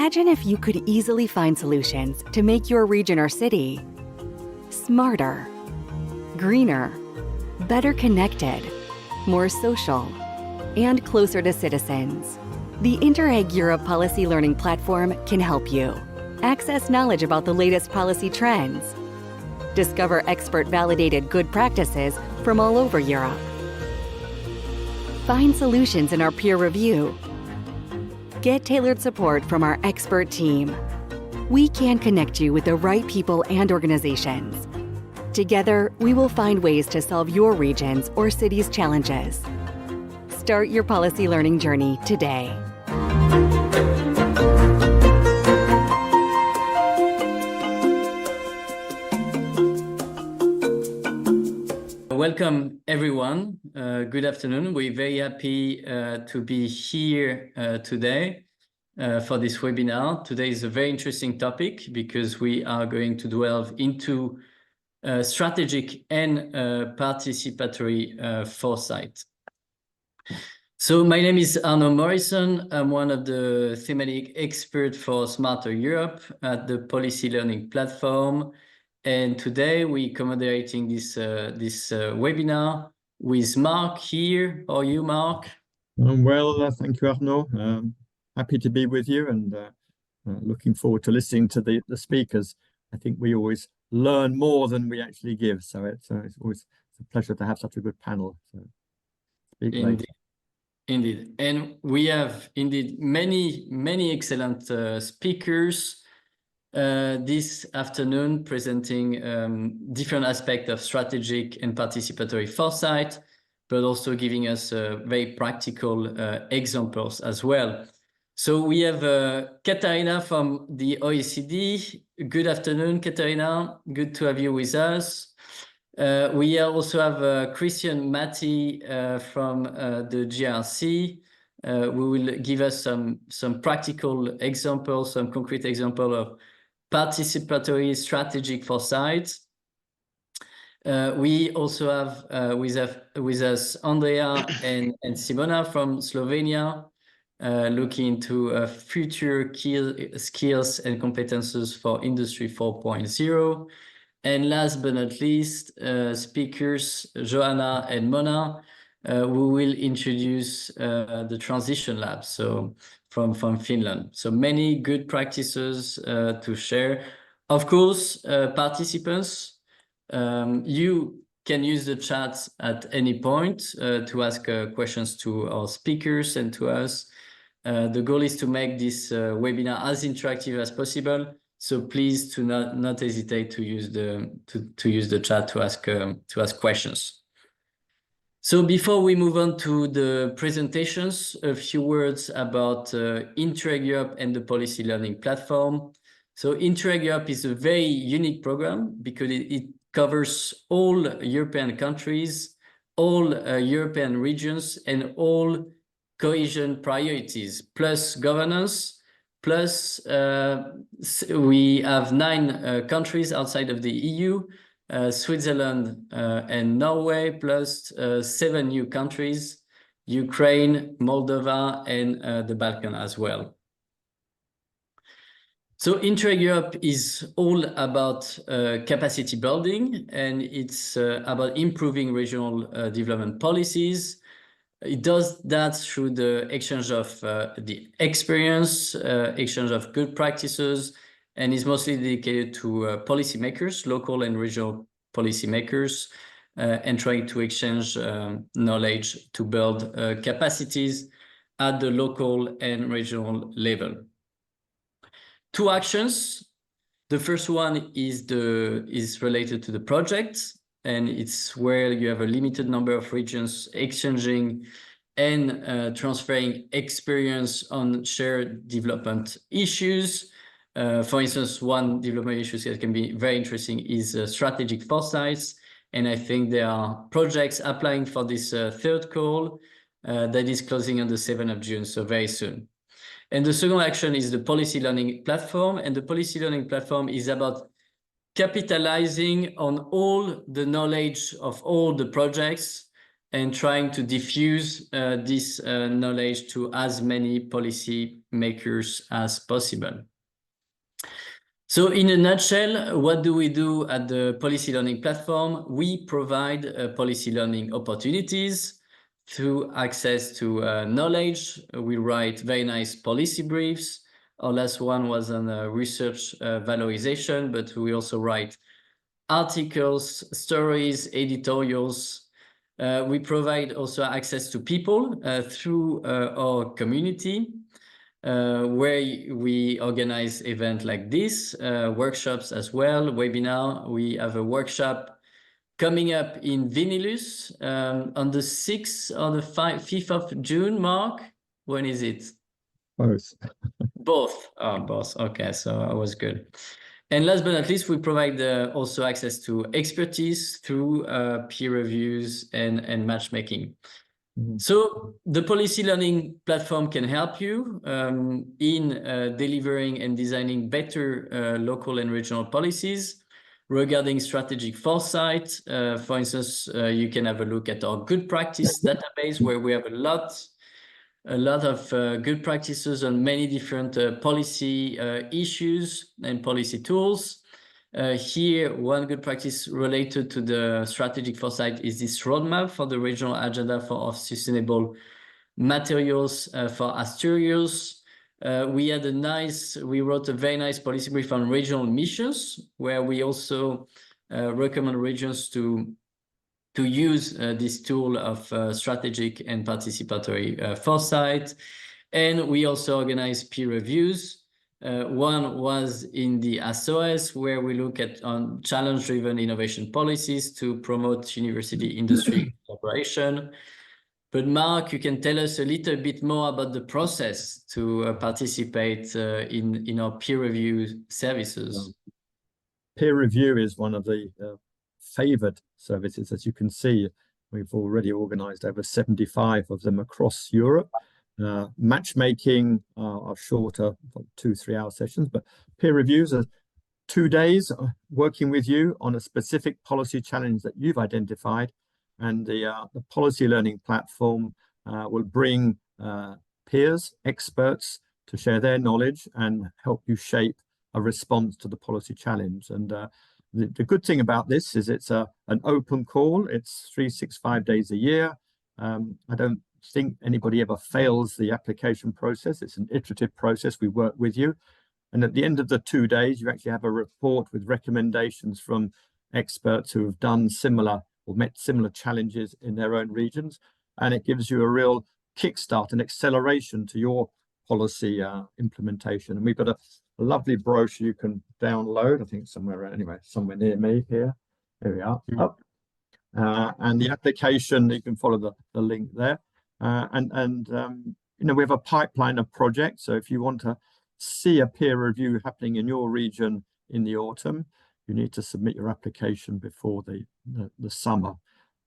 Imagine if you could easily find solutions to make your region or city smarter, greener, better connected, more social, and closer to citizens. The Interreg Europe Policy Learning Platform can help you access knowledge about the latest policy trends, discover expert-validated good practices from all over Europe, find solutions in our peer review, get tailored support from our expert team. We can connect you with the right people and organizations. Together, we will find ways to solve your region's or city's challenges. Start your policy learning journey today. Welcome, everyone. Good afternoon. We're very happy to be here today for this webinar. Today is a very interesting topic because we are going to delve into strategic and participatory foresight. So my name is Arnault Morisson. I'm one of the thematic experts for Smarter Europe at the Policy Learning Platform. And today we're co-moderating this webinar with Marc here. How are you, Marc? Well, thank you, Arnaud. Happy to be with you and looking forward to listening to the speakers. I think we always learn more than we actually give. So it's always a pleasure to have such a good panel. So speak later. Indeed. And we have indeed many excellent speakers this afternoon presenting different aspects of strategic and participatory foresight, but also giving us very practical examples as well. So we have Katerina from the OECD. Good afternoon, Katerina. Good to have you with us. We also have Cristian, Matti from the GRC. Who will give us some practical examples, some concrete example of participatory strategic foresight. We also have with us Andreja and Simona from Slovenia, looking into future key skills and competences for Industry 4.0. And last but not least, speakers Johanna and Mona, who will introduce the Transition Lab, so from Finland. So many good practices to share. Of course, participants, you can use the chat at any point to ask questions to our speakers and to us. The goal is to make this webinar as interactive as possible. So please do not hesitate to use the chat to ask questions. So before we move on to the presentations, a few words about Interreg Europe and the Policy Learning Platform. So Interreg Europe is a very unique program because it covers all European countries, all European regions, and all cohesion priorities, plus governance, plus we have 9 countries outside of the EU, Switzerland and Norway, plus 7 new countries, Ukraine, Moldova, and the Balkans as well. So Interreg Europe is all about capacity building, and it's about improving regional development policies. It does that through the exchange of the experience, exchange of good practices, and is mostly dedicated to policymakers, local and regional policymakers, and trying to exchange knowledge to build capacities at the local and regional level. 2 actions. The first one is related to the project, and it's where you have a limited number of regions exchanging and transferring experience on shared development issues. For instance, one development issue that can be very interesting is strategic foresights. And I think there are projects applying for this 3rd call that is closing on the 7th of June, so very soon. And the second action is the Policy Learning Platform. And the Policy Learning Platform is about capitalizing on all the knowledge of all the projects and trying to diffuse this knowledge to as many policy makers as possible. So in a nutshell, what do we do at the Policy Learning platform? We provide policy learning opportunities through access to knowledge. We write very nice policy briefs. Our last one was on research valorization, but we also write articles, stories, editorials. We provide also access to people through our community, where we organize events like this, workshops as well, webinar. We have a workshop coming up in Vinilus on the 6th or the 5th of June, Marc. When is it? Both. Both. Oh, both. Okay, so I was good. And last but not least, we provide also access to expertise through peer reviews and matchmaking. So the Policy Learning platform can help you in delivering and designing better local and regional policies. Regarding strategic foresight, for instance, you can have a look at our good practice database, where we have a lot of good practices on many different policy issues and policy tools. Here, one good practice related to the strategic foresight is this roadmap for the regional agenda for sustainable materials for Asturias. We wrote a very nice policy brief on regional missions, where we also recommend regions to use this tool of strategic and participatory foresight. And we also organize peer reviews. One was in the SOS, where we look at challenge-driven innovation policies to promote university-industry collaboration. But Marc, you can tell us a little bit more about the process to participate in our peer review services. Peer review is one of the favoured services. As you can see, we've already organised over 75 of them across Europe. Matchmaking are shorter, 2-3 hour sessions, but peer reviews are 2 days working with you on a specific policy challenge that you've identified, and the Policy Learning platform will bring peers, experts, to share their knowledge and help you shape a response to the policy challenge. And the good thing about this is it's an open call. It's 365 days a year. I don't think anybody ever fails the application process. It's an iterative process. We work with you, and at the end of the 2 days you actually have a report with recommendations from experts who have done similar or met similar challenges in their own regions, and it gives you a real kickstart and acceleration to your policy implementation. And we've got a lovely brochure you can download. I think somewhere near me here. Here we are. Up. And the application, you can follow the link there. We have a pipeline of projects. So if you want to see a peer review happening in your region in the autumn, you need to submit your application before the summer.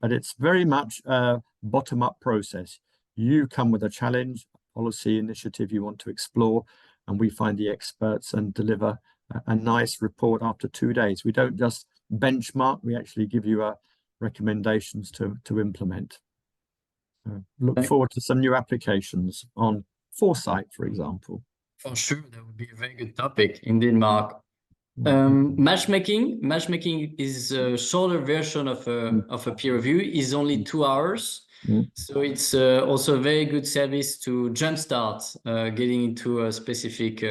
But it's very much a bottom-up process. You come with a challenge, a policy initiative you want to explore, and we find the experts and deliver a nice report after 2 days. We don't just benchmark, we actually give you recommendations to implement. Look forward to some new applications on foresight, for example. For sure, that would be a very good topic indeed, Marc. Matchmaking is a shorter version of a peer review. Is only 2 hours. So it's also a very good service to jumpstart getting into a specific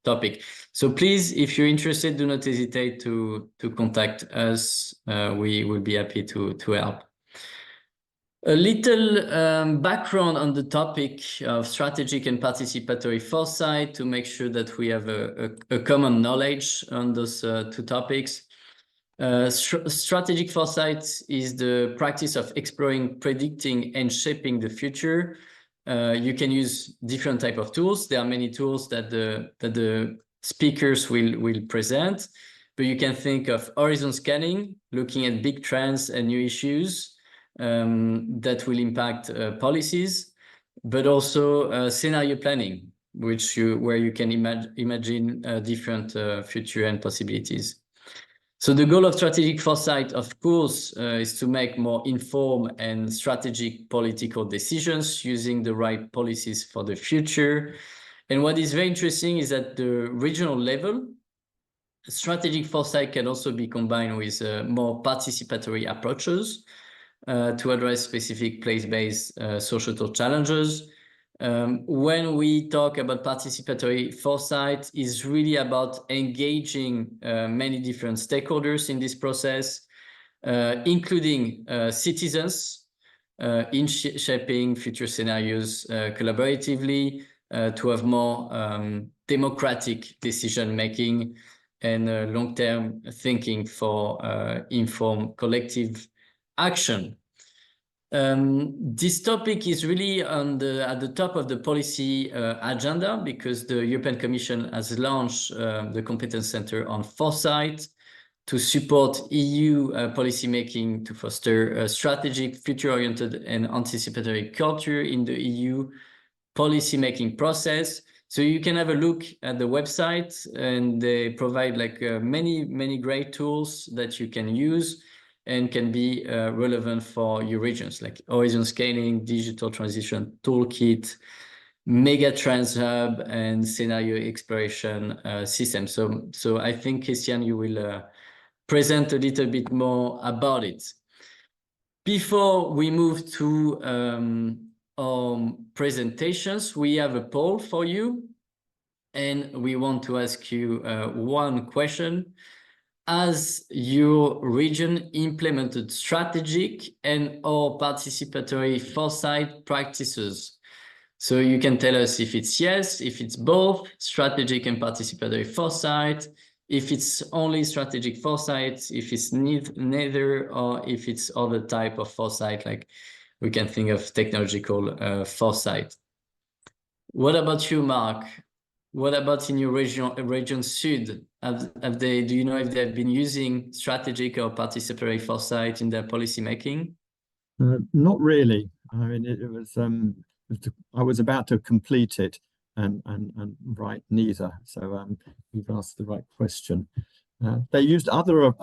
topic. So please, if you're interested, do not hesitate to contact us. We will be happy to help. A little background on the topic of strategic and participatory foresight to make sure that we have a common knowledge on those 2 topics. Strategic foresight is the practice of exploring, predicting, and shaping the future. You can use different types of tools. There are many tools that the speakers will present, but you can think of horizon scanning, looking at big trends and new issues that will impact policies, but also scenario planning, where you can imagine different future and possibilities. So the goal of strategic foresight, of course, is to make more informed and strategic political decisions using the right policies for the future. And what is very interesting is at the regional level, strategic foresight can also be combined with more participatory approaches to address specific place-based societal challenges. When we talk about participatory foresight, is really about engaging many different stakeholders in this process, including citizens in shaping future scenarios collaboratively to have more democratic decision-making and long-term thinking for informed collective action. This topic is really at the top of the policy agenda because the European Commission has launched the Competence Center on Foresight to support EU policymaking to foster a strategic, future-oriented and anticipatory culture in the EU policymaking process. So you can have a look at the website, and they provide like many great tools that you can use and can be relevant for your regions, like horizon scaling, digital transition toolkit, mega trends hub, and scenario exploration system. So I think, Cristian, you will present a little bit more about it. Before we move to our presentations, we have a poll for you, and we want to ask you one question. Has your region implemented strategic and/or participatory foresight practices? So you can tell us if it's yes, if it's both strategic and participatory foresight, if it's only strategic foresight, if it's neither, or if it's other type of foresight, like we can think of technological foresight. What about you, Marc? What about in your region Sud? Do you know if they've been using strategic or participatory foresight in their policy making? Not really. I mean, it was I was about to complete it and write neither. So you've asked the right question. They used other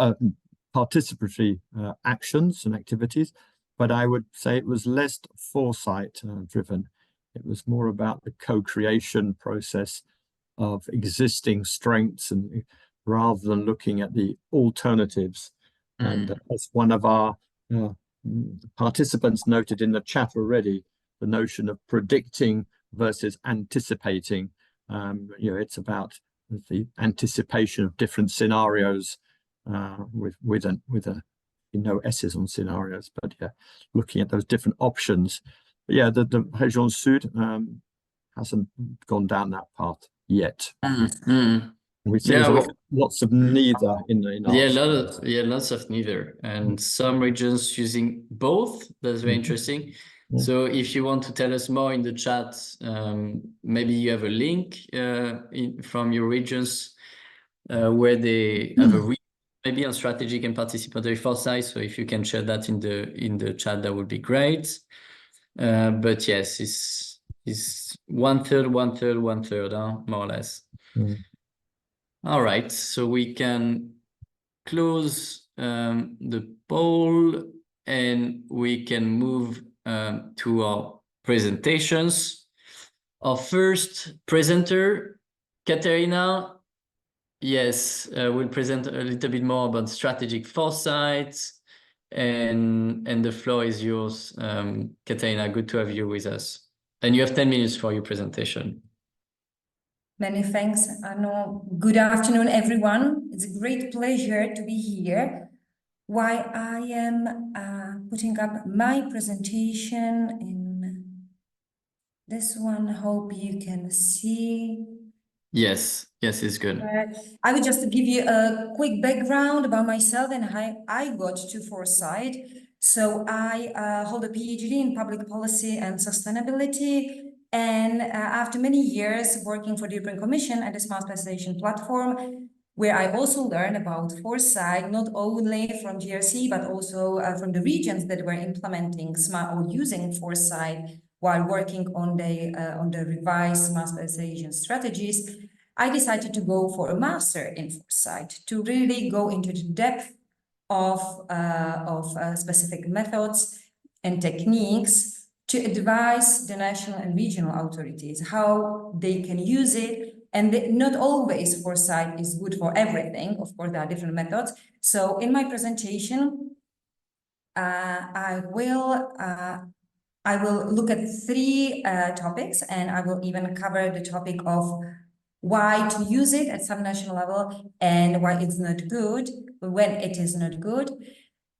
participatory actions and activities, but I would say it was less foresight driven. It was more about the co-creation process of existing strengths, and rather than looking at the alternatives. And as one of our participants noted in the chat already, the notion of predicting versus anticipating. It's about the anticipation of different scenarios with no S's on scenarios, but yeah, looking at those different options. But yeah, the Région Sud hasn't gone down that path yet. We see lots of neither in lots of neither, and some regions using both. That's very interesting. So if you want to tell us more in the chat, maybe you have a link from your regions where they have a maybe on strategic and participatory foresight. So if you can share that in the chat, that would be great. But yes, it's 1/3, 1/3, 1/3, more or less. All right, so we can close the poll and we can move to our presentations. Our first presenter, Katerina, yes, will present a little bit more about strategic foresight, and the floor is yours, Katerina. Good to have you with us. And you have 10 minutes for your presentation. Many thanks, Arnault. Good afternoon, everyone. It's a great pleasure to be here. While I am putting up my presentation in this one, hope you can see. Yes, it's good. I would just give you a quick background about myself and how I got to foresight. So I hold a PhD in public policy and sustainability. And after many years working for the European Commission and the Smart Specialization Platform, where I also learned about foresight, not only from GRC, but also from the regions that were implementing smart or using foresight while working on the revised smart specialization strategies. I decided to go for a master in foresight to really go into the depth of specific methods and techniques to advise the national and regional authorities how they can use it. And not always foresight is good for everything. Of course, there are different methods. So in my presentation, I will look at 3 topics, and I will even cover the topic of why to use it at some national level and why it's not good, when it is not good.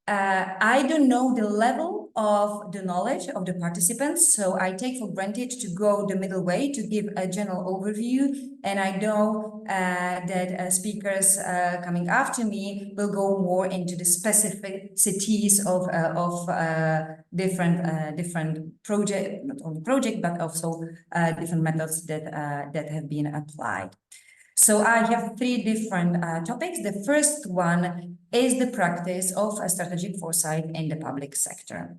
I don't know the level of the knowledge of the participants, so I take for granted to go the middle way to give a general overview. And I know that speakers coming after me will go more into the specificities of different project, not only project, but also different methods that have been applied. So I have 3 different topics. The first one is the practice of strategic foresight in the public sector.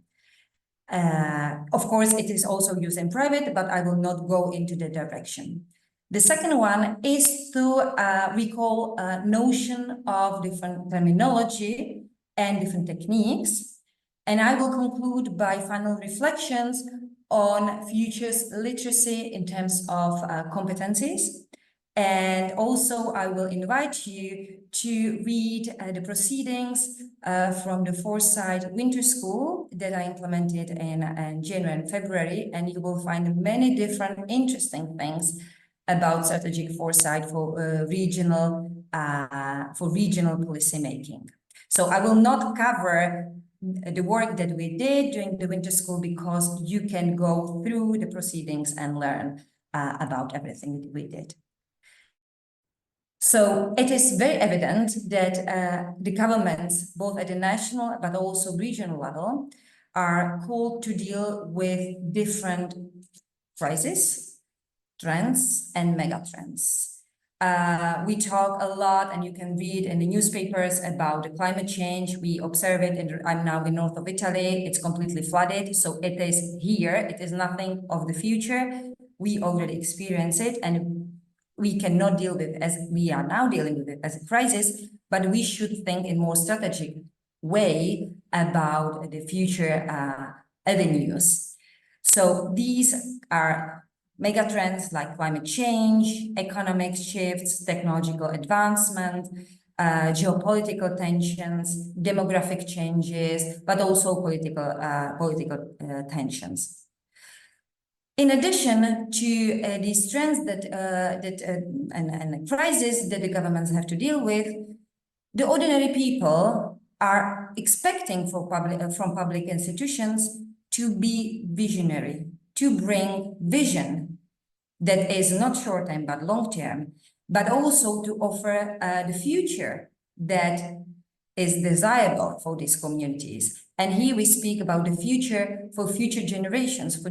Of course, it is also used in private, but I will not go into the direction. The second one is to recall a notion of different terminology and different techniques. And I will conclude by final reflections on futures literacy in terms of competencies. And also, I will invite you to read the proceedings from the Foresight Winter School that I implemented in January and February, and you will find many different interesting things about strategic foresight for regional policy making. So I will not cover the work that we did during the Winter School, because you can go through the proceedings and learn about everything that we did. So it is very evident that the governments, both at the national but also regional level, are called to deal with different crises, trends, and megatrends. We talk a lot, and you can read in the newspapers about the climate change. We observe it, and I'm now in north of Italy. It's completely flooded, so it is here. It is nothing of the future. We already experience it, and we cannot deal with it as we are now dealing with it as a crisis, but we should think in more strategic way about the future avenues. So these are megatrends like climate change, economic shifts, technological advancement, geopolitical tensions, demographic changes, but also political tensions. In addition to these trends and crises that the governments have to deal with, the ordinary people are expecting from public institutions to be visionary, to bring vision that is not short-term but long-term, but also to offer the future that is desirable for these communities. And here we speak about the future for future generations, for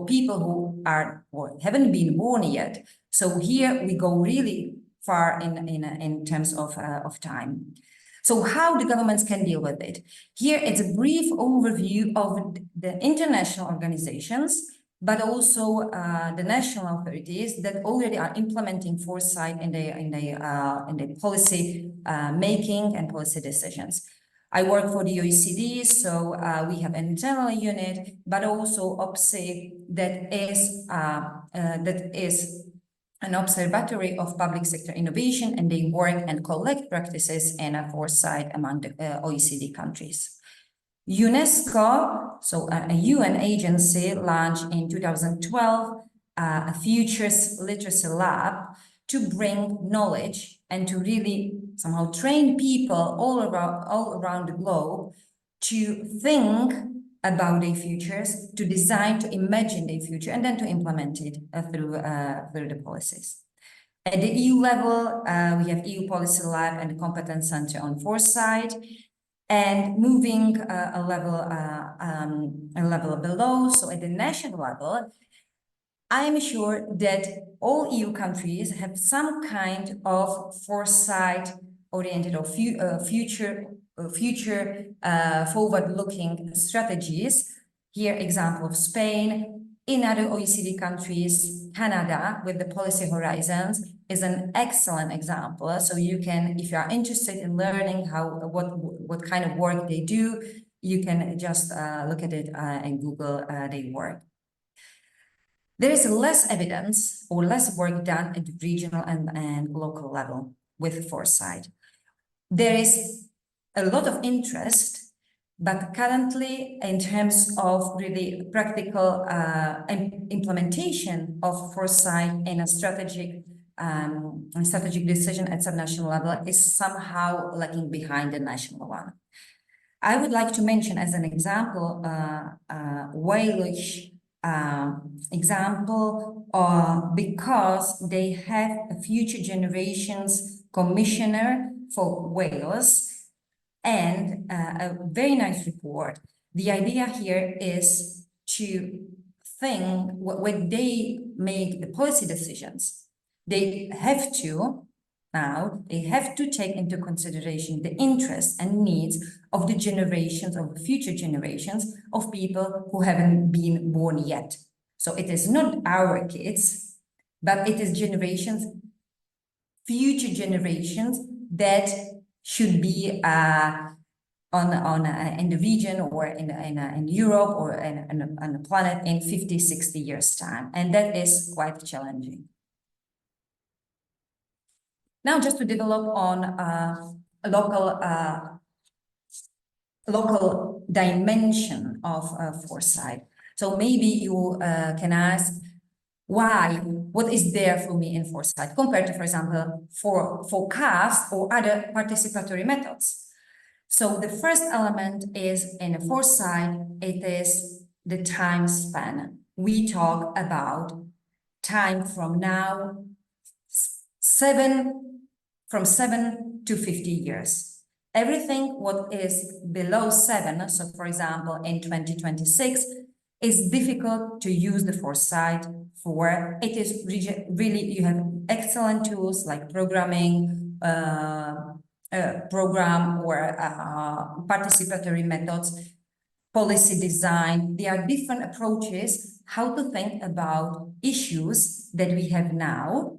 people who are or haven't been born yet. So here we go really far in terms of time. So how the governments can deal with it? Here it's a brief overview of the international organizations, but also the national authorities that already are implementing foresight in the policy making and policy decisions. I work for the OECD, so we have an internal unit, but also OPSI that is an observatory of public sector innovation, and they work and collect practices in foresight among the OECD countries. UNESCO, so a UN agency, launched in 2012 a Futures Literacy Lab to bring knowledge and to really somehow train people all around the globe to think about their futures, to design, to imagine their future, and then to implement it through the policies. At the EU level, we have EU Policy Lab and the Competence Center on Foresight. And moving a level below, so at the national level, I am sure that all EU countries have some kind of foresight-oriented or future forward-looking strategies. Here, example of Spain in other OECD countries. Canada, with the policy horizons, is an excellent example. So you can, if you are interested in learning what kind of work they do, you can just look at it and Google their work. There is less evidence or less work done at the regional and local level with foresight. There is a lot of interest, but currently, in terms of really practical implementation of foresight in a strategic decision at subnational level is somehow lagging behind the national one. I would like to mention as an example, Welsh example, because they have a future generations commissioner for Wales and a very nice report. The idea here is to think when they make the policy decisions, they have to take into consideration the interests and needs of the generations, of future generations of people who haven't been born yet. So it is not our kids, but it is generations, future generations that should be in the region or in Europe or on the planet in 50, 60 years' time. And that is quite challenging. Now, just to develop on a local dimension of foresight. So maybe you can ask, what is there for me in foresight compared to, for example, for forecast or other participatory methods? So the first element is in a foresight, it is the time span. We talk about time from now, from 7 to 50 years. Everything what is below 7, so for example, in 2026, is difficult to use the foresight for. It is really, you have excellent tools like programming, program or participatory methods, policy design. There are different approaches how to think about issues that we have now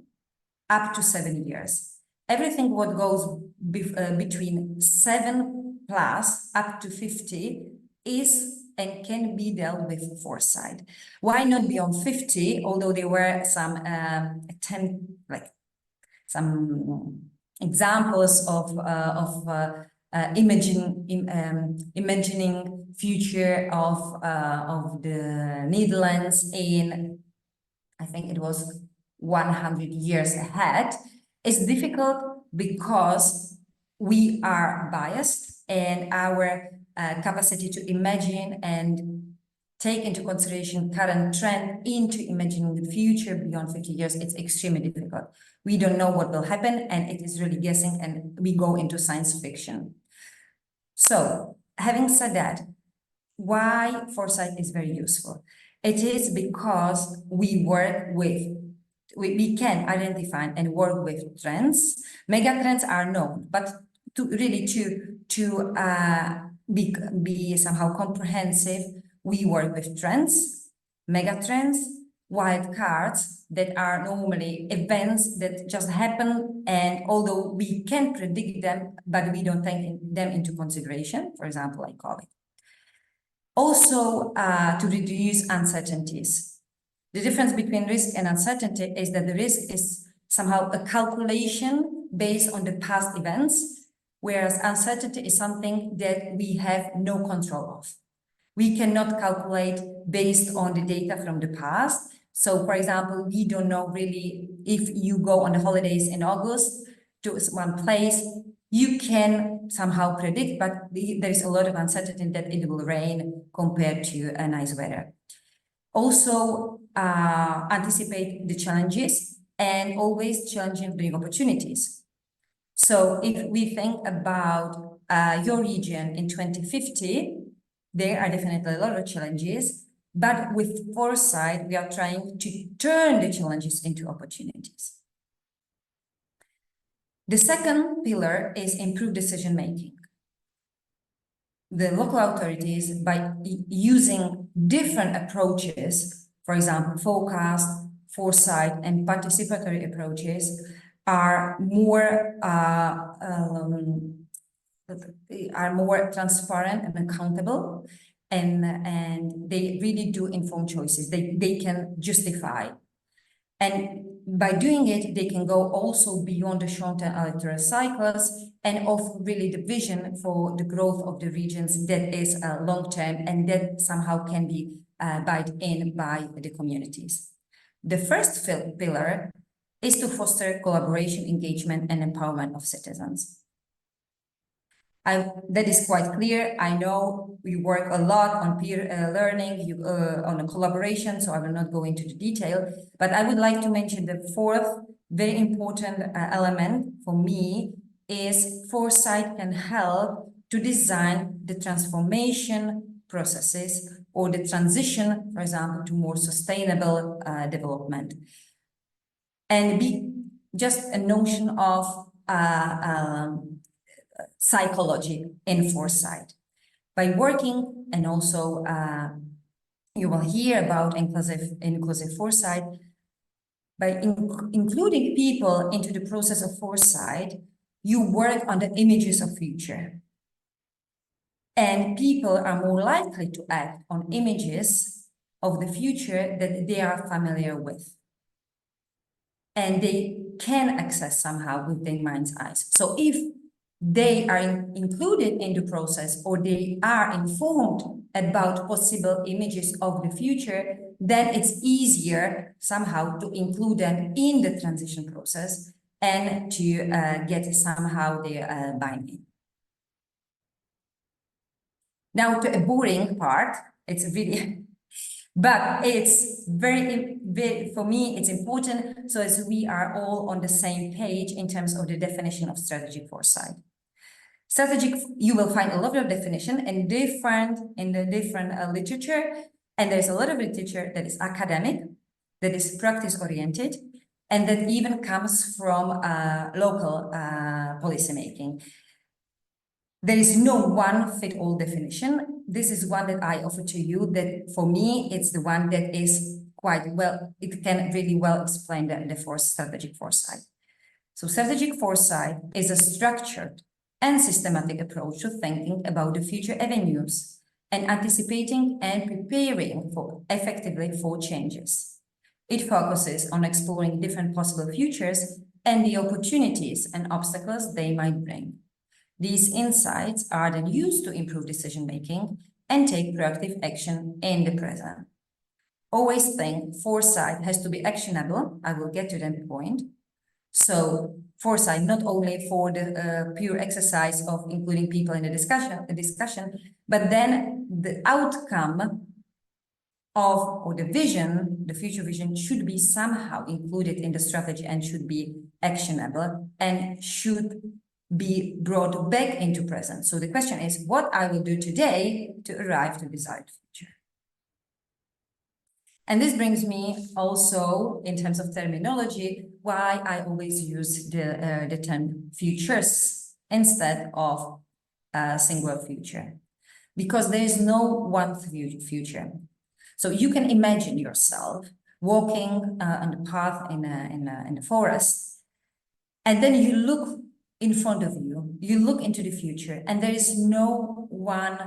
up to 7 years. Everything what goes between 7 plus up to 50 is and can be dealt with foresight. Why not beyond 50? Although there were some some examples of imagining future of the Netherlands in, I think it was 100 years ahead, is difficult because we are biased and our capacity to imagine and take into consideration current trend into imagining the future beyond 50 years, it's extremely difficult. We don't know what will happen and it is really guessing and we go into science fiction. So having said that, why foresight is very useful? It is because we work with, we can identify and work with trends. Mega trends are known, but to really be somehow comprehensive, we work with trends, mega trends, wild cards that are normally events that just happen, and although we can predict them, but we don't take them into consideration, for example, like COVID. Also, to reduce uncertainties. The difference between risk and uncertainty is that the risk is somehow a calculation based on the past events, whereas uncertainty is something that we have no control of. We cannot calculate based on the data from the past. So, for example, we don't know really if you go on the holidays in August to one place, you can somehow predict, but there is a lot of uncertainty that it will rain compared to a nice weather. Also, anticipate the challenges and always challenging the opportunities. So if we think about your region in 2050, there are definitely a lot of challenges, but with foresight, we are trying to turn the challenges into opportunities. The second pillar is improved decision-making. The local authorities, by using different approaches for example, forecast, foresight, and participatory approaches are more transparent and accountable, and they really do inform choices. They can justify. And by doing it, they can go also beyond the short-term electoral cycles and offer really the vision for the growth of the regions that is long-term and that somehow can be bought in by the communities. The first pillar is to foster collaboration, engagement, and empowerment of citizens. That is quite clear. I know we work a lot on peer learning, on a collaboration, so I will not go into the detail, but I would like to mention the fourth very important element for me is foresight can help to design the transformation processes or the transition, for example, to more sustainable development. And be just a notion of psychology in foresight. By working, and also you will hear about inclusive foresight, by including people into the process of foresight, you work on the images of future. And people are more likely to act on images of the future that they are familiar with. And they can access somehow with their mind's eyes. So if they are included in the process or they are informed about possible images of the future, then it's easier somehow to include them in the transition process and to get somehow their buy-in. Now to a boring part, it's really, but it's very, for me, it's important so as we are all on the same page in terms of the definition of strategic foresight. Strategic, you will find a lot of definition in the different literature, and there's a lot of literature that is academic, that is practice-oriented, and that even comes from local policymaking. There is no one-fit-all definition. This is one that I offer to you that for me, it's the one that is quite well, it can really well explain the strategic foresight. So strategic foresight is a structured and systematic approach to thinking about the future avenues and anticipating and preparing effectively for changes. It focuses on exploring different possible futures and the opportunities and obstacles they might bring. These insights are then used to improve decision-making and take proactive action in the present. Always think foresight has to be actionable. I will get to that point. So foresight, not only for the pure exercise of including people in the discussion, but then the outcome of, or the vision, the future vision should be somehow included in the strategy and should be actionable and should be brought back into present. So the question is what I will do today to arrive to desired future. And this brings me also, in terms of terminology, why I always use the term futures instead of a single future. Because there is no one future. So you can imagine yourself walking on the path in the forest, and then you look in front of you, you look into the future, and there is no one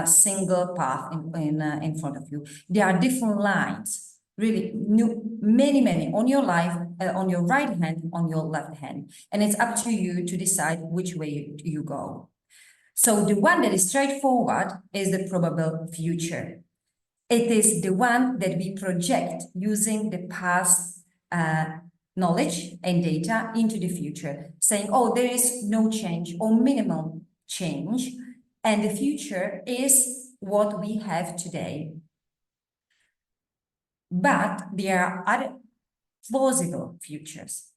single path in front of you. There are different lines, really many on your on your right hand, on your left hand, and it's up to you to decide which way you go. So the one that is straightforward is the probable future. It is the one that we project using the past knowledge and data into the future, saying, oh, there is no change or minimal change, and the future is what we have today. But there are other plausible futures,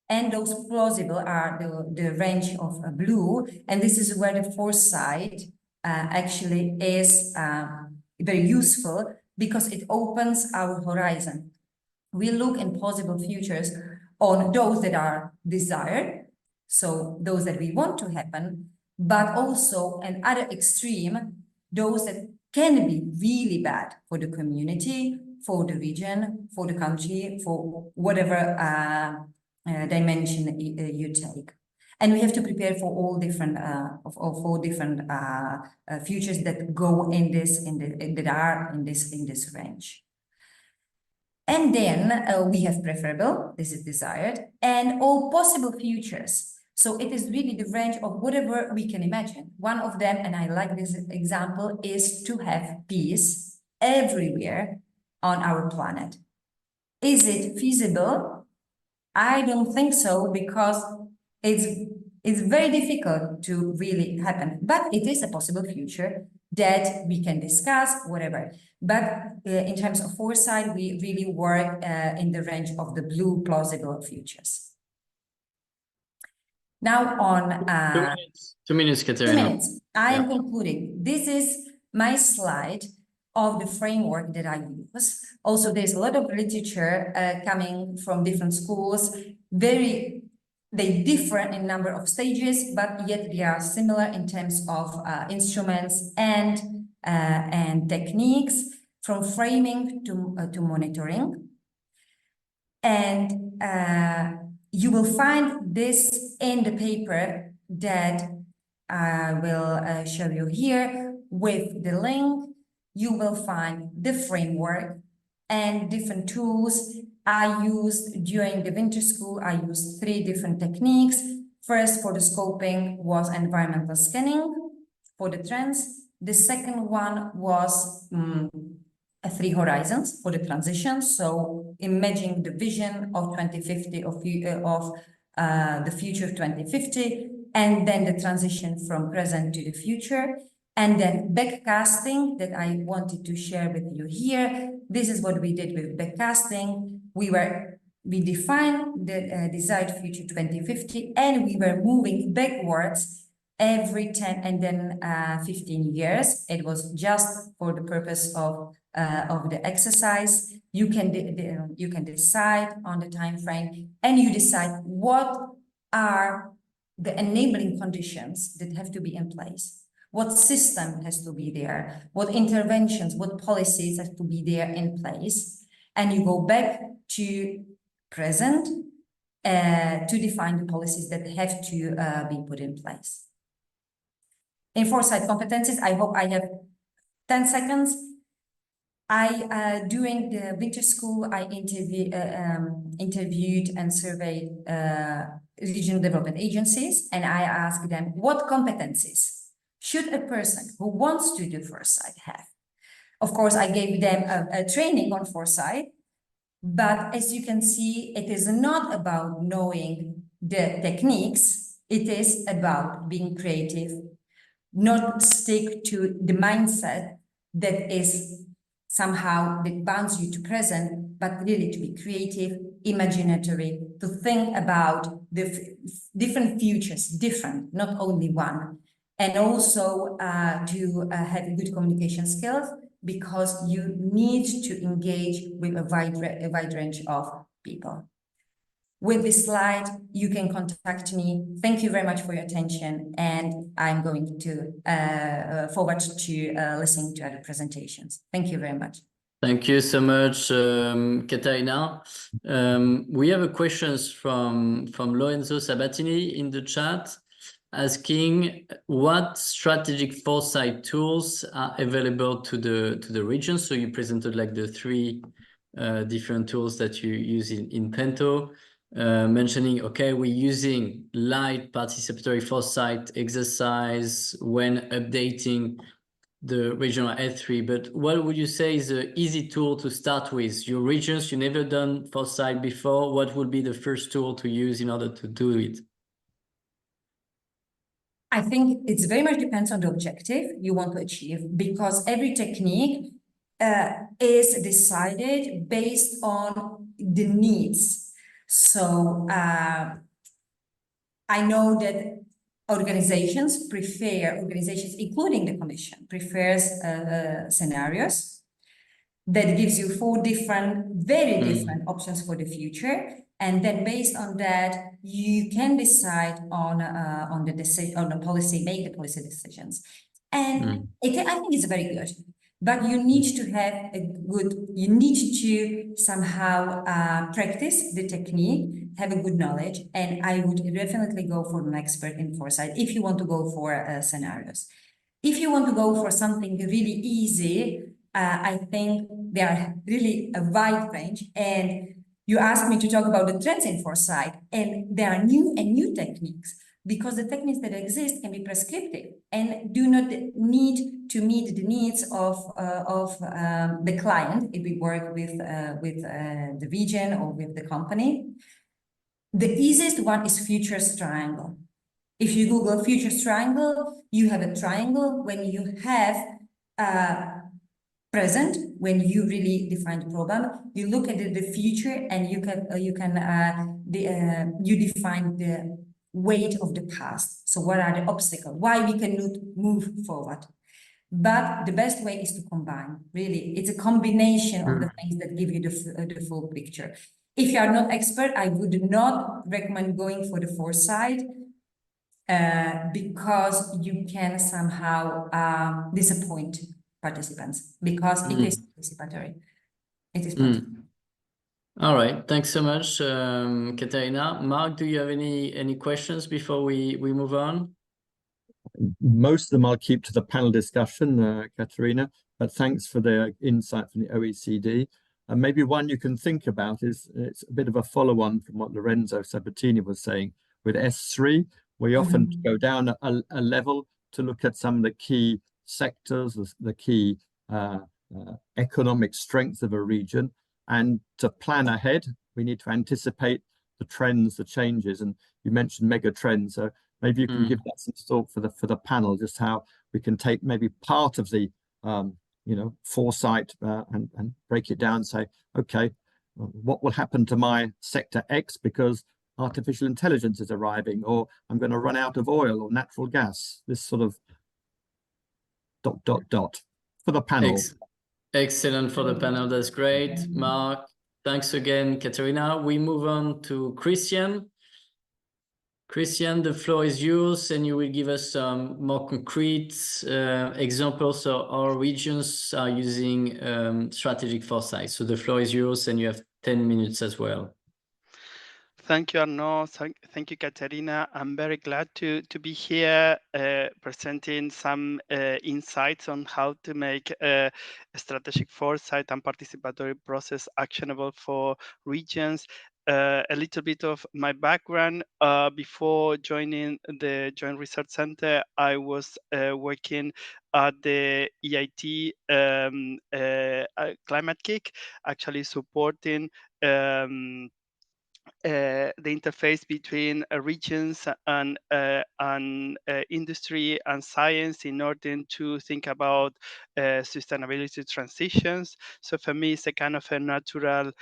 and those plausible are the range of blue, and this is where the foresight actually is very useful because it opens our horizon. We look in plausible futures on those that are desired, so those that we want to happen, but also another extreme, those that can be really bad for the community for the region, for the country, for whatever dimension you take. And we have to prepare for all different futures that go in this in this range. And then we have preferable, this is desired, and all possible futures. So it is really the range of whatever we can imagine. One of them, and I like this example, is to have peace everywhere on our planet. Is it feasible? I don't think so, because it's very difficult to really happen, but it is a possible future that we can discuss, whatever. But in terms of foresight, we really work in the range of the blue plausible futures. Now on 2 minutes, Katerina. 2 minutes. I am concluding. This is my slide of the framework that I use. Also, there's a lot of literature coming from different schools. They differ in number of stages, but yet they are similar in terms of instruments and techniques, from framing to monitoring. And you will find this in the paper that I will show you here with the link. You will find the framework and different tools. I used during the winter school, I used 3 different techniques. First, for the scoping was environmental scanning for the trends. The second one was 3 horizons for the transition. So imagine the vision of 2050 of the future of 2050, and then the transition from present to the future. And then backcasting that I wanted to share with you here. This is what we did with backcasting. We defined the desired future 2050, and we were moving backwards every 10 and then 15 years. It was just for the purpose of the exercise. You can decide on the time frame, and you decide what are the enabling conditions that have to be in place. What system has to be there? What interventions, what policies have to be there in place? And you go back to present to define the policies that have to be put in place. In foresight competencies, I hope I have 10 seconds. During the winter school, I interviewed and surveyed regional development agencies, and I asked them, what competencies should a person who wants to do foresight have? Of course, I gave them a training on foresight, but as you can see, it is not about knowing the techniques. It is about being creative, not stick to the mindset that is somehow that bounds you to present, but really to be creative, imaginatory, to think about the different futures, different, not only one. And also to have good communication skills, because you need to engage with a wide range of people. With this slide, you can contact me. Thank you very much for your attention, and I'm going to forward to listening to other presentations. Thank you very much. Thank you so much, Katerina. We have a questions from Lorenzo Sabatini in the chat, asking what strategic foresight tools are available to the region. So you presented like the 3 different tools that you use in Trento, mentioning, okay, we're using light participatory foresight exercise when updating the regional F3, but what would you say is an easy tool to start with? Your regions, you never done foresight before. What would be the first tool to use in order to do it? I think it's very much depends on the objective you want to achieve, because every technique is decided based on the needs. So I know that organizations, including the Commission, prefers scenarios that gives you 4 different, very different options for the future. And then based on that, you can decide on the policy, make the policy decisions. And I think it's very good. but you need to have you need to somehow practice the technique, have a good knowledge, and I would definitely go for an expert in foresight if you want to go for scenarios. If you want to go for something really easy, I think there are really a wide range, and you asked me to talk about the trends in foresight, and there are new techniques, because the techniques that exist can be prescriptive and do not need to meet the needs of the client if we work with the region or with the company. The easiest one is futures triangle. If you Google futures triangle, you have a triangle when you have present, when you really define the problem, you look at the future, and you define the weight of the past. So what are the obstacles? Why we cannot move forward? But the best way is to combine. Really, it's a combination of the things that give you the full picture. If you are not expert, I would not recommend going for the foresight, because you can somehow disappoint participants, because it is participatory. It is participatory. All right, thanks so much, Katerina. Marc, do you have any questions before we move on? Most of them I'll keep to the panel discussion, Katerina, but thanks for the insight from the OECD. And maybe one you can think about is, it's a bit of a follow-on from what Lorenzo Sabatini was saying with S3. We often go down a level to look at some of the key sectors, the key economic strength of a region, and to plan ahead, we need to anticipate the trends, the changes. And you mentioned mega trends, so maybe you can give that some thought for the panel, just how we can take maybe part of the foresight and break it down and say, okay, what will happen to my sector X because artificial intelligence is arriving, or I'm going to run out of oil or natural gas, this sort of ... for the panel. Excellent for the panel, that's great. Marc, thanks again, Katerina. We move on to Cristian. Cristian, the floor is yours, and you will give us some more concrete examples of how regions are using strategic foresight. So the floor is yours, and you have 10 minutes as well. Thank you, Arnault. Thank you, Katerina. I'm very glad to be here presenting some insights on how to make a strategic foresight and participatory process actionable for regions. A little bit of my background. Before joining the Joint Research Center, I was working at the EIT Climate Kick, actually supporting the interface between regions and industry and science in order to think about sustainability transitions. So for me, it's a kind of a natural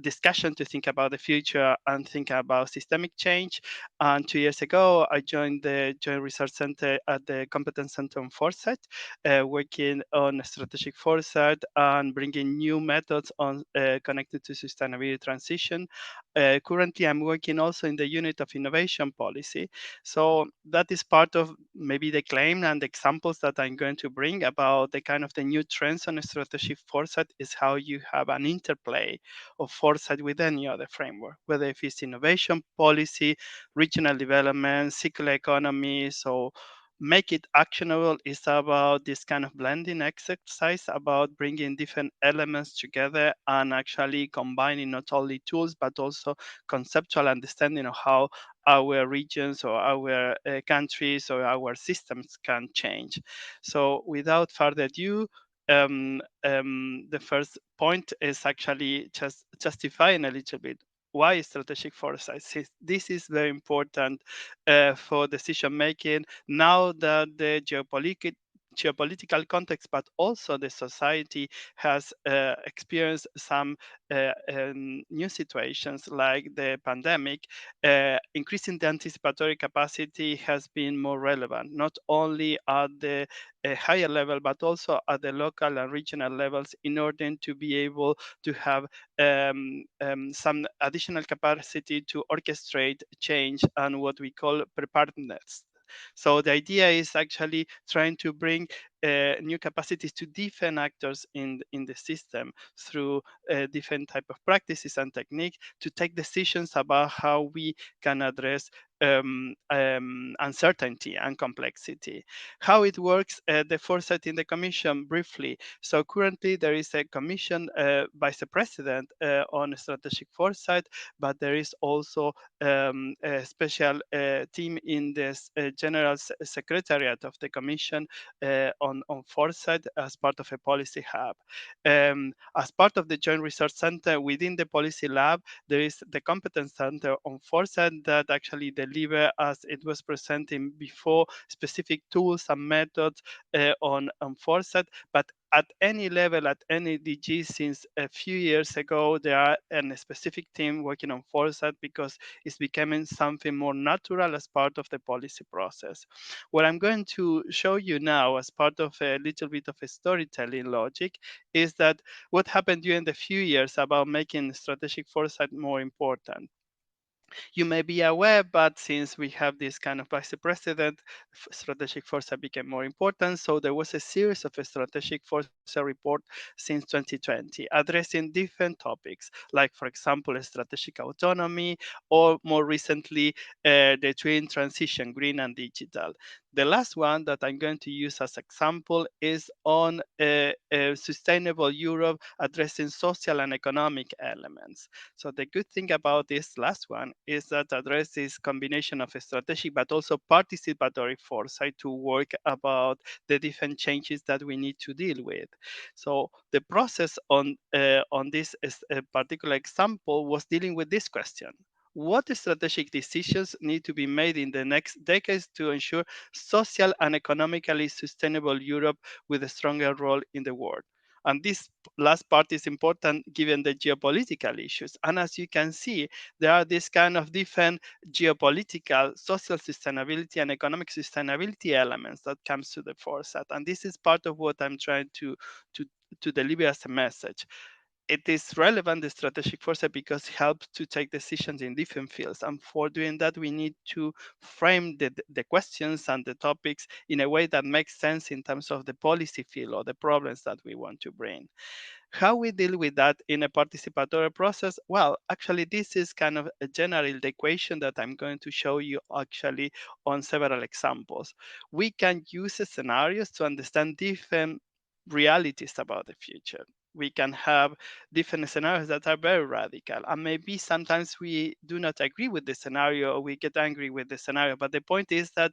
discussion to think about the future and think about systemic change. And 2 years ago, I joined the Joint Research Center at the Competence Center on Foresight, working on strategic foresight and bringing new methods on connected to sustainability transition. Currently, I'm working also in the unit of innovation policy. So that is part of maybe the claim and the examples that I'm going to bring about the kind of the new trends on strategic foresight is how you have an interplay of foresight with any other framework, whether if it's innovation policy, regional development, circular economy. So make it actionable is about this kind of blending exercise, about bringing different elements together and actually combining not only tools, but also conceptual understanding of how our regions or our countries or our systems can change. So without further ado, the first point is actually just justifying a little bit why strategic foresight. This is very important for decision making now that the geopolitical context, but also the society has experienced some new situations like the pandemic. Increasing the anticipatory capacity has been more relevant, not only at the higher level, but also at the local and regional levels in order to be able to have some additional capacity to orchestrate change and what we call preparedness. So the idea is actually trying to bring new capacities to different actors in the system through different type of practices and techniques to take decisions about how we can address uncertainty and complexity. How it works, the foresight in the Commission, briefly. So currently there is a Commission Vice President on strategic foresight, but there is also a special team in this General Secretariat of the Commission on foresight as part of a policy hub. As part of the Joint Research Center within the Policy Lab, there is the Competence Center on Foresight that actually deliver, as it was presenting before, specific tools and methods on foresight. But at any level, at any DG, since a few years ago, there are a specific team working on foresight because it's becoming something more natural as part of the policy process. What I'm going to show you now as part of a little bit of a storytelling logic is that what happened during the few years about making strategic foresight more important. You may be aware, but since we have this kind of vice president, strategic foresight became more important. So there was a series of a strategic foresight report since 2020, addressing different topics, like, for example, strategic autonomy, or more recently, the twin transition, green and digital. The last one that I'm going to use as example is on sustainable Europe, addressing social and economic elements. So the good thing about this last one is that addresses combination of a strategic but also participatory foresight to work about the different changes that we need to deal with. So the process on this particular example was dealing with this question. What strategic decisions need to be made in the next decades to ensure social and economically sustainable Europe with a stronger role in the world? And this last part is important given the geopolitical issues. And as you can see, there are these kind of different geopolitical, social sustainability, and economic sustainability elements that comes to the foresight. And this is part of what I'm trying to deliver as a message. It is relevant, the strategic foresight, because it helps to take decisions in different fields. And for doing that, we need to frame the questions and the topics in a way that makes sense in terms of the policy field or the problems that we want to bring. How we deal with that in a participatory process? Well, actually, this is kind of a general equation that I'm going to show you actually on several examples. We can use scenarios to understand different realities about the future. We can have different scenarios that are very radical, and maybe sometimes we do not agree with the scenario, or we get angry with the scenario. But the point is that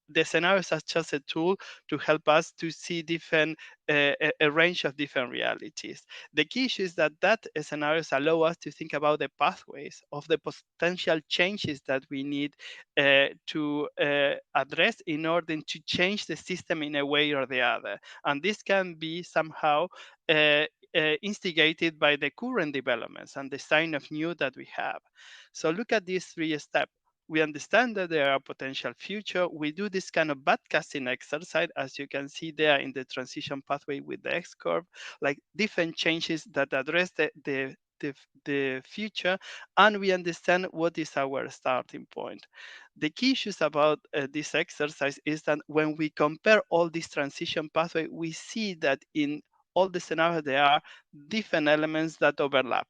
the scenarios are just a tool to help us to see different a range of different realities. The key issue is that scenarios allow us to think about the pathways of the potential changes that we need to address in order to change the system in a way or the other. And this can be somehow instigated by the current developments and the sign of new that we have. So look at these 3 steps. We understand that there are potential future. We do this kind of backcasting exercise, as you can see there in the transition pathway with the X-curve, like different changes that address the future, and we understand what is our starting point. The key issues about this exercise is that when we compare all these transition pathway, we see that in all the scenarios there are different elements that overlap,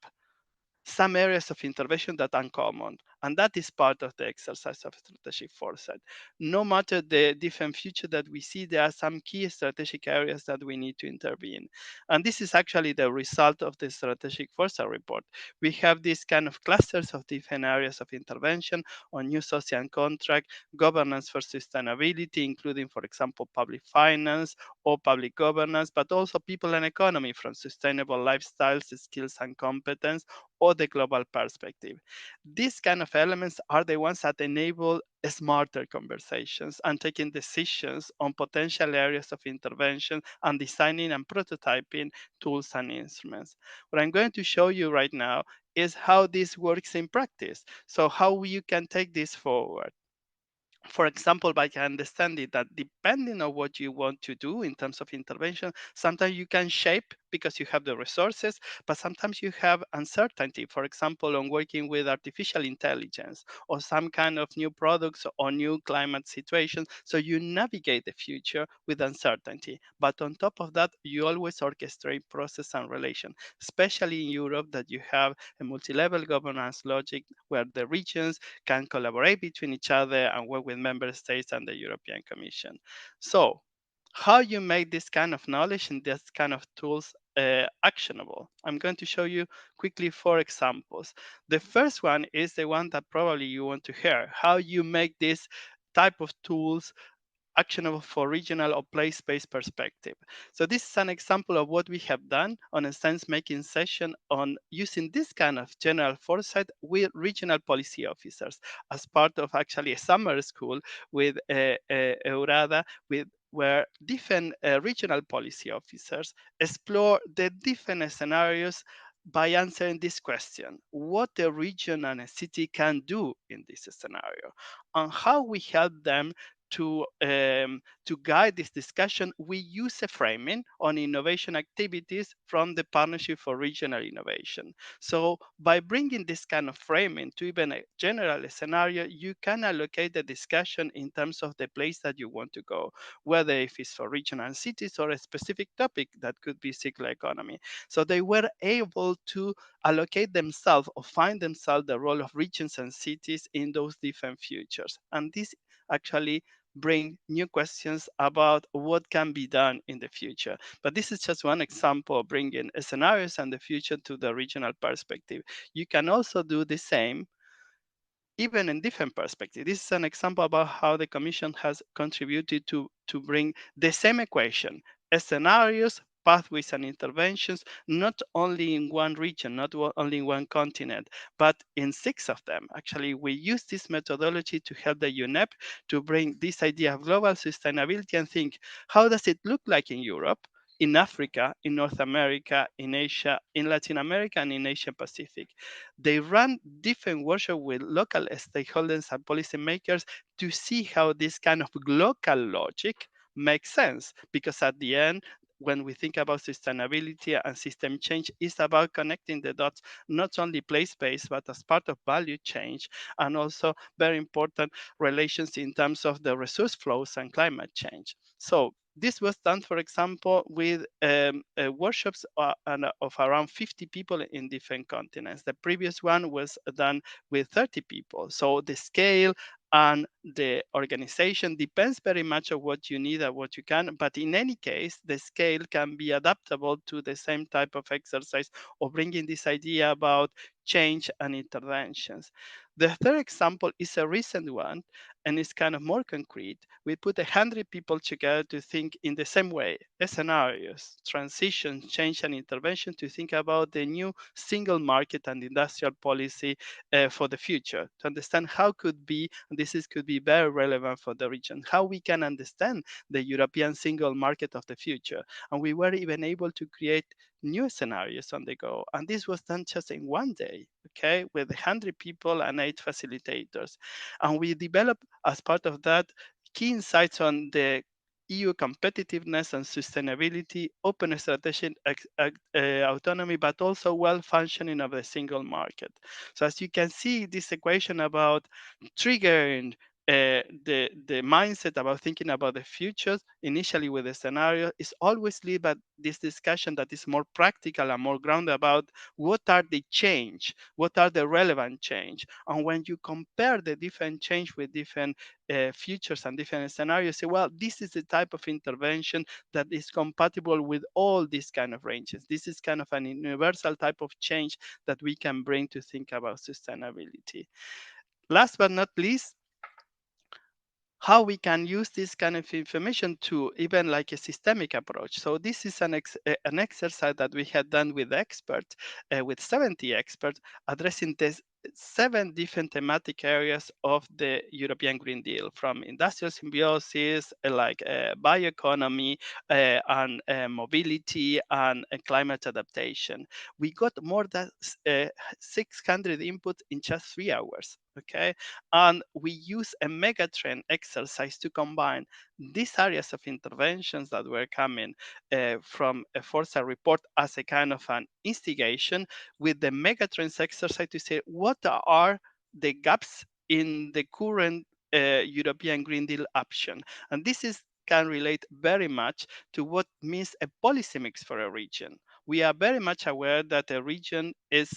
some areas of intervention that are uncommon. And that is part of the exercise of strategic foresight. No matter the different future that we see, there are some key strategic areas that we need to intervene. And this is actually the result of the strategic foresight report. We have these kind of clusters of different areas of intervention on new social contract, governance for sustainability, including, for example, public finance or public governance, but also people and economy, from sustainable lifestyles, skills and competence, or the global perspective. These kind of elements are the ones that enable smarter conversations and taking decisions on potential areas of intervention and designing and prototyping tools and instruments. What I'm going to show you right now is how this works in practice. So how you can take this forward. For example, by understanding that depending on what you want to do in terms of intervention, sometimes you can shape because you have the resources, but sometimes you have uncertainty, for example, on working with artificial intelligence or some kind of new products or new climate situations. So you navigate the future with uncertainty. But on top of that, you always orchestrate process and relation, especially in Europe, that you have a multi-level governance logic where the regions can collaborate between each other and work with member states and the European Commission. So how you make this kind of knowledge and this kind of tools actionable. I'm going to show you quickly 4 examples. The first one is the one that probably you want to hear, how you make this type of tools actionable for regional or place-based perspective. So this is an example of what we have done on a sense-making session on using this kind of general foresight with regional policy officers as part of actually a summer school with Eurada, where different regional policy officers explore the different scenarios by answering this question: what a region and a city can do in this scenario, and how we help them to guide this discussion. We use a framing on innovation activities from the Partnership for Regional Innovation. So by bringing this kind of framing to even a general scenario, you can allocate the discussion in terms of the place that you want to go, whether if it's for regional cities or a specific topic that could be circular economy. So they were able to allocate themselves or find themselves the role of regions and cities in those different futures. And this actually bring new questions about what can be done in the future. But this is just one example of bringing scenarios and the future to the regional perspective. You can also do the same even in different perspectives. This is an example about how the Commission has contributed to bring the same equation, scenarios, pathways, and interventions, not only in one region, not only in one continent, but in 6 of them. Actually, we use this methodology to help the UNEP to bring this idea of global sustainability and think, how does it look like in Europe, in Africa, in North America, in Asia, in Latin America, and in Asia Pacific? They run different workshops with local stakeholders and policymakers to see how this kind of local logic makes sense. Because at the end, when we think about sustainability and system change, it's about connecting the dots, not only place-based, but as part of value change, and also very important relations in terms of the resource flows and climate change. So this was done, for example, with workshops of around 50 people in different continents. The previous one was done with 30 people. So the scale and the organization depends very much on what you need and what you can, but in any case, the scale can be adaptable to the same type of exercise or bringing this idea about change and interventions. The third example is a recent one, and it's kind of more concrete. We put 100 people together to think in the same way, scenarios, transition, change, and intervention, to think about the new single market and industrial policy for the future, to understand how could be, and could be very relevant for the region, how we can understand the European single market of the future. And we were even able to create new scenarios on the go. And this was done just in one day, okay, with 100 people and 8 facilitators. And we developed, as part of that, key insights on the EU competitiveness and sustainability, open strategic autonomy, but also well-functioning of the single market. So as you can see, this equation about triggering the mindset about thinking about the futures, initially with the scenario, is always lead by this discussion that is more practical and more grounded about what are the change, what are the relevant change. And when you compare the different change with different futures and different scenarios, say, well, this is the type of intervention that is compatible with all these kind of ranges. This is kind of an universal type of change that we can bring to think about sustainability. Last but not least, how we can use this kind of information to even like a systemic approach. So this is an exercise that we had done with experts, with 70 experts, addressing this 7 different thematic areas of the European Green Deal, from industrial symbiosis, like bioeconomy, and mobility, and climate adaptation. We got more than 600 inputs in just 3 hours, okay? And we use a megatrend exercise to combine these areas of interventions that were coming from a Foresight report as a kind of an instigation with the megatrends exercise to say what are the gaps in the current European Green Deal option. And this can relate very much to what means a policy mix for a region. We are very much aware that a region is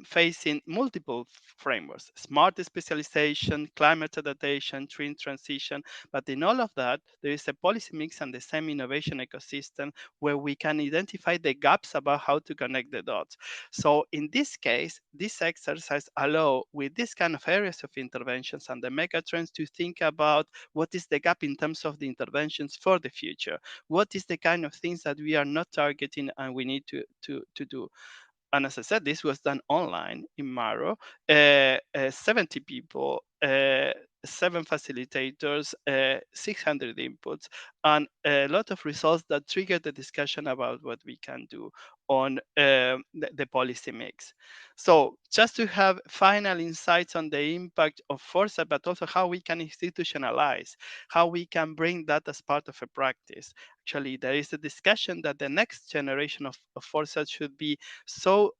facing multiple frameworks: smart specialization, climate adaptation, green transition. But in all of that, there is a policy mix and the same innovation ecosystem where we can identify the gaps about how to connect the dots. So in this case, this exercise allows, with this kind of areas of interventions and the megatrends, to think about what is the gap in terms of the interventions for the future. What is the kind of things that we are not targeting and we need to do? And as I said, this was done online in Maro, 70 people, 7 facilitators, 600 inputs, and a lot of results that triggered the discussion about what we can do on the policy mix. So just to have final insights on the impact of Foresight, but also how we can institutionalize, how we can bring that as part of a practice. Actually, there is a discussion that the next generation of Foresight should be so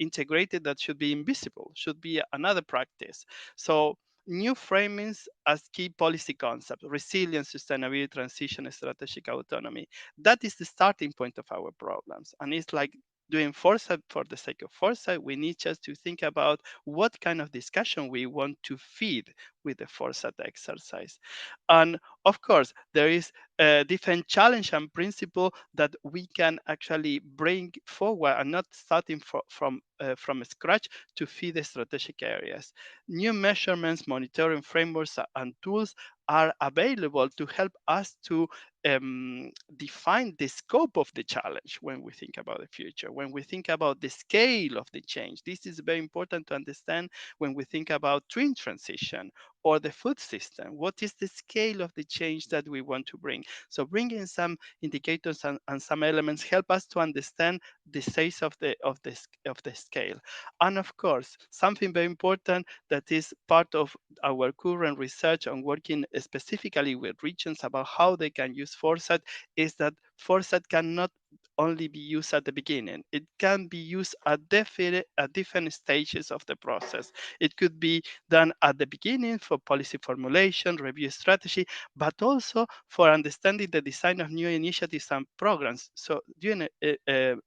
integrated that should be invisible, should be another practice. So new framings as key policy concepts: resilience, sustainability, transition, strategic autonomy. That is the starting point of our problems. And it's like doing Foresight for the sake of Foresight. We need just to think about what kind of discussion we want to feed with the Foresight exercise. And of course, there is a different challenge and principle that we can actually bring forward and not starting from scratch to feed the strategic areas. New measurements, monitoring frameworks, and tools are available to help us to define the scope of the challenge when we think about the future, when we think about the scale of the change. This is very important to understand when we think about twin transition or the food system. What is the scale of the change that we want to bring? So bringing some indicators and some elements help us to understand the size of the scale. And of course, something very important that is part of our current research and working specifically with regions about how they can use Foresight is that Foresight cannot only be used at the beginning. It can be used at different stages of the process. It could be done at the beginning for policy formulation, review strategy, but also for understanding the design of new initiatives and programs. So during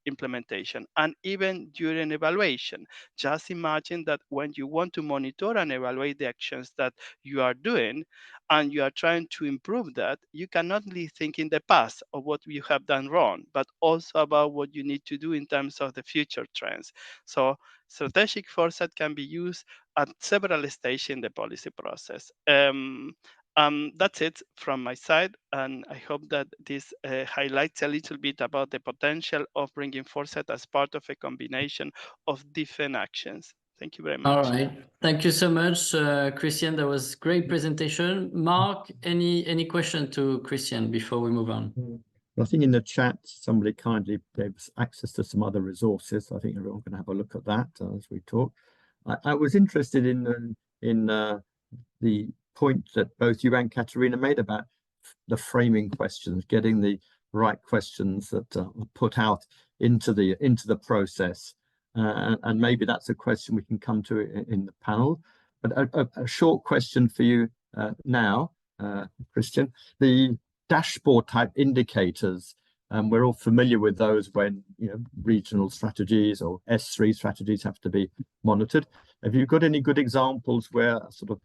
implementation and even during evaluation. Just imagine that when you want to monitor and evaluate the actions that you are doing, and you are trying to improve that, you cannot only think in the past of what you have done wrong, but also about what you need to do in terms of the future trends. So strategic foresight can be used at several stages in the policy process. That's it from my side, and I hope that this highlights a little bit about the potential of bringing foresight as part of a combination of different actions. Thank you very much. All right. Thank you so much, Cristian. That was great presentation. Marc, any question to Cristian before we move on? I think in the chat, somebody kindly gave us access to some other resources. I think everyone's going to have a look at that as we talk. I was interested in the point that both you and Katerina made about the framing questions, getting the right questions that are put out into the process. And maybe that's a question we can come to in the panel. But a short question for you now, Cristian. The dashboard type indicators, we're all familiar with those when regional strategies or S3 strategies have to be monitored. Have you got any good examples where sort of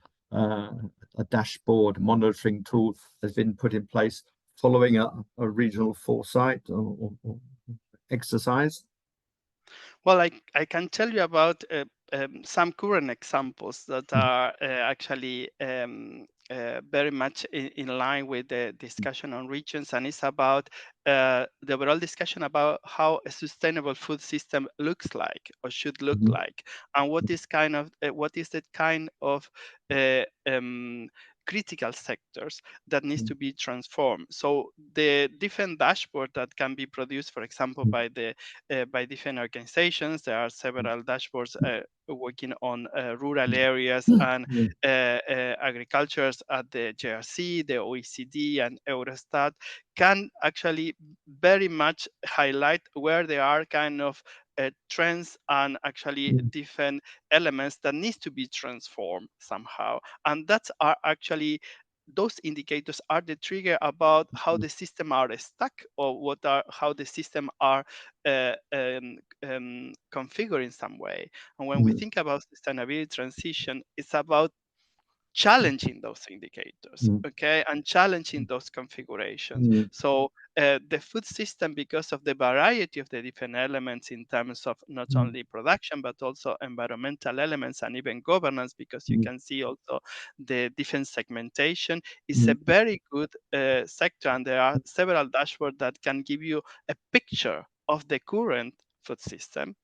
a dashboard monitoring tool has been put in place following a regional foresight or exercise? Well, I can tell you about some current examples that are actually very much in line with the discussion on regions, and it's about the overall discussion about how a sustainable food system looks like or should look like, and what is the kind of critical sectors that needs to be transformed. So the different dashboard that can be produced, for example, by different organizations, there are several dashboards working on rural areas and agricultures at the JRC, the OECD, and Eurostat, can actually very much highlight where there are kind of trends and actually different elements that needs to be transformed somehow. And that's are actually, those indicators are the trigger about how the system are stuck, or how the system are configured in some way. And when we think about sustainability transition, it's about challenging those indicators, okay, and challenging those configurations. So the food system, because of the variety of the different elements in terms of not only production, but also environmental elements and even governance, because you can see also the different segmentation, is a very good sector. And there are several dashboards that can give you a picture of the current food system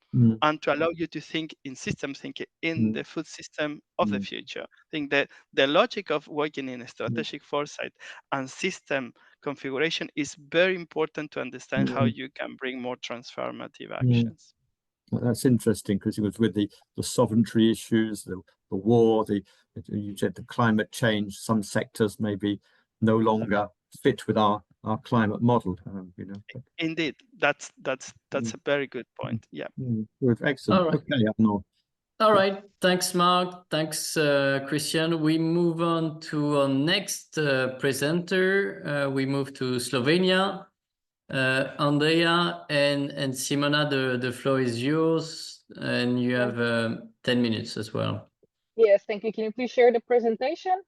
and to allow you to think in system thinking in the food system of the future. I think that the logic of working in a strategic foresight and system configuration is very important to understand how you can bring more transformative actions. Well, that's interesting, because it was with the sovereignty issues, the war, you said the climate change, some sectors may be no longer fit with our climate model, you know. Indeed, that's a very good point. Yeah. Excellent. All right. Okay, Arnault. All right. Thanks, Marc. Thanks, Cristian. We move on to our next presenter. We move to Slovenia. Andreja and Simona, the floor is yours, and you have 10 minutes as well. Yes, thank you. Can you please share the presentation?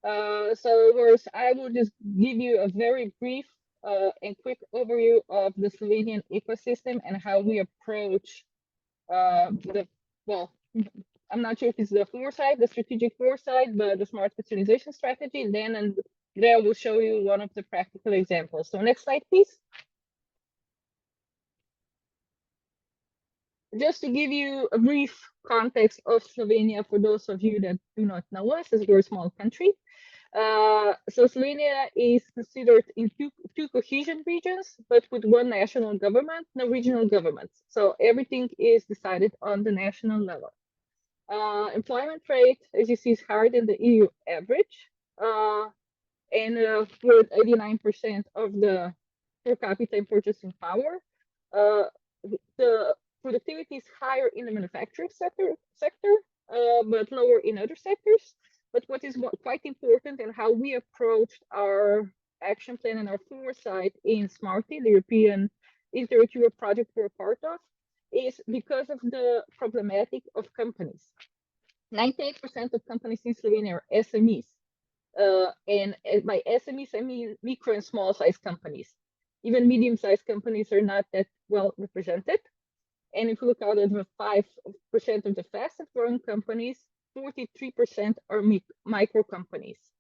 So first, I will just give you a very brief and quick overview of the Slovenian ecosystem and how we approach I'm not sure if it's the foresight, the strategic foresight, but the smart specialization strategy. Then Andreja will show you one of the practical examples. So next slide, please. Just to give you a brief context of Slovenia for those of you that do not know us, as we're a small country. So Slovenia is considered in two cohesion regions, but with one national government, no regional governments. So everything is decided on the national level. Employment rate, as you see, is higher than the EU average, and with 89% of the per capita in purchasing power. The productivity is higher in the manufacturing sector, but lower in other sectors. But what is quite important, and how we approached our action plan and our foresight in SMARTY, the European Inter-Europe project we're a part of, is because of the problematic of companies. 98% of companies in Slovenia are SMEs. And by SMEs, I mean micro and small size companies. Even medium-sized companies are not that well represented. And if you look out at the 5% of the fastest growing companies, 43% are micro companies.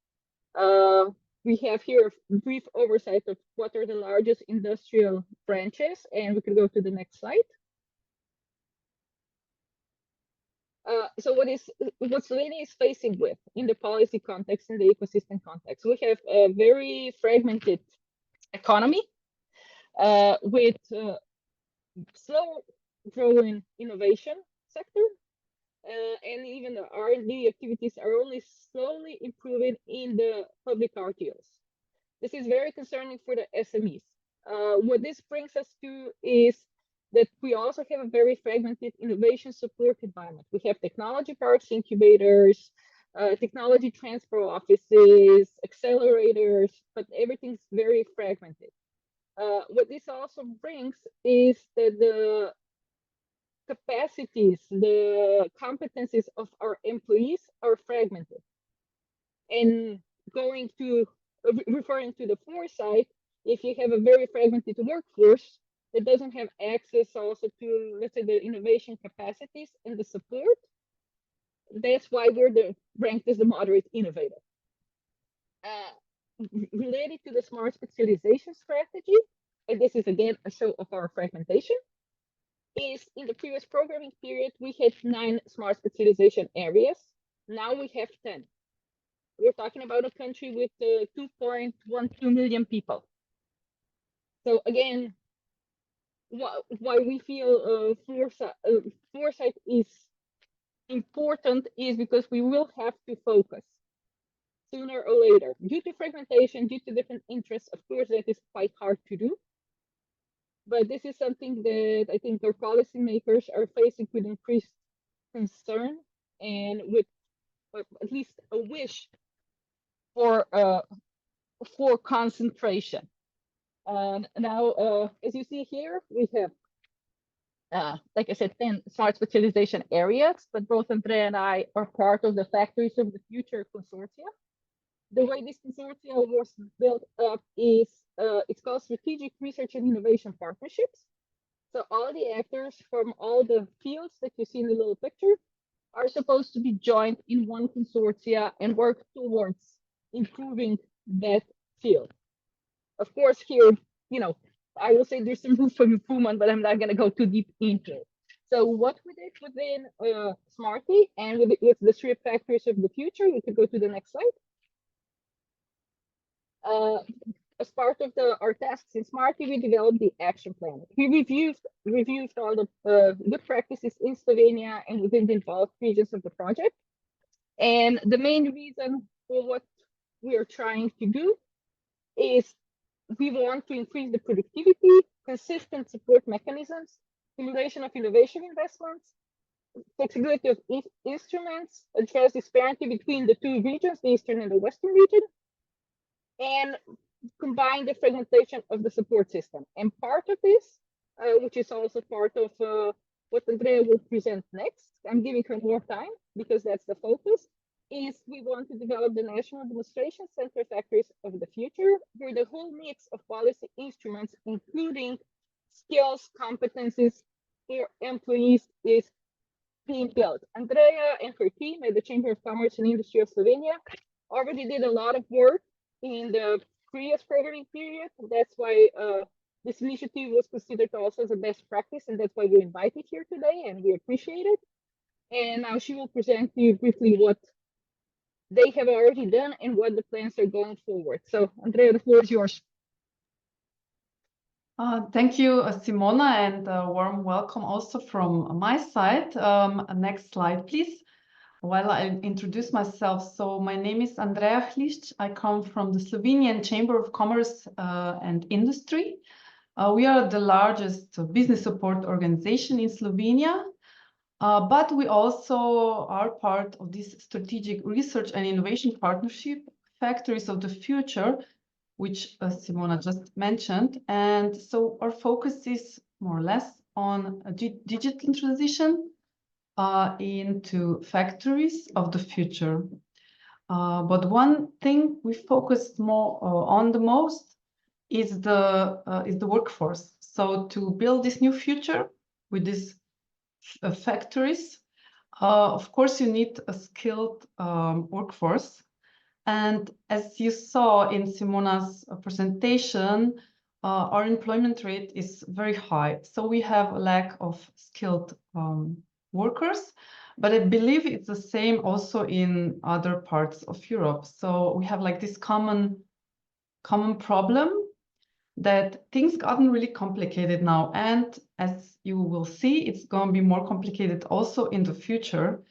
We have here a brief oversight of what are the largest industrial branches, and we can go to the next slide. So what Slovenia is facing with in the policy context, in the ecosystem context, we have a very fragmented economy with slow growing innovation sector, and even the R&D activities are only slowly improving in the public RTOs. This is very concerning for the SMEs. What this brings us to is that we also have a very fragmented innovation support environment. We have technology parks, incubators, technology transfer offices, accelerators, but everything's very fragmented. What this also brings is that the capacities, the competencies of our employees are fragmented. And referring to the foresight, if you have a very fragmented workforce that doesn't have access also to, let's say, the innovation capacities and the support, that's why we're ranked as the moderate innovator. Related to the smart specialization strategy, and this is again a show of our fragmentation, is in the previous programming period, we had 9 smart specialization areas. Now we have 10. we're talking about a country with 2.12 million people. So again, why we feel foresight is important is because we will have to focus sooner or later. Due to fragmentation, due to different interests, of course, that is quite hard to do. But this is something that I think our policymakers are facing with increased concern and with at least a wish for concentration. Now, as you see here, we have, like I said, 10 smart specialization areas, but both Andreja and I are part of the Factories of the Future consortia. The way this consortia was built up is it's called Strategic Research and Innovation Partnerships. So all the actors from all the fields that you see in the little picture are supposed to be joined in one consortia and work towards improving that field. Of course, here, I will say there's some room for improvement, but I'm not going to go too deep into it. So what we did within Smarty and with the 3 Factories of the Future, you could go to the next slide. As part of our tasks in Smarty, we developed the action plan. We reviewed all the good practices in Slovenia and within the involved regions of the project. And the main reason for what we are trying to do is we want to increase the productivity, consistent support mechanisms, stimulation of innovation investments, flexibility of instruments, address disparity between the 2 regions, the Eastern and the Western region, and combine the fragmentation of the support system. And part of this, which is also part of what Andreja will present next, I'm giving her more time because that's the focus, is we want to develop the National Demonstration Center Factories of the Future, where the whole mix of policy instruments, including skills, competencies for employees, is being built. Andreja and her team at the Chamber of Commerce and Industry of Slovenia already did a lot of work in the previous programming period. That's why this initiative was considered also as a best practice, and that's why we invited here today, and we appreciate it. And now she will present to you briefly what they have already done and what the plans are going forward. So, Andreja, the floor is yours. Thank you, Simona, and a warm welcome also from my side. Next slide, please. While I introduce myself, so my name is Andreja Hlišč. I come from the Slovenian Chamber of Commerce and Industry. We are the largest business support organization in Slovenia, but we also are part of this strategic research and innovation partnership, Factories of the Future, which Simona just mentioned. And so our focus is more or less on a digital transition into factories of the future. But one thing we focus more on the most is the workforce. So to build this new future with these factories, of course, you need a skilled workforce. And as you saw in Simona's presentation, our employment rate is very high. So we have a lack of skilled workers, but I believe it's the same also in other parts of Europe. So we have like this common problem that things gotten really complicated now. And as you will see, it's going to be more complicated also in the future,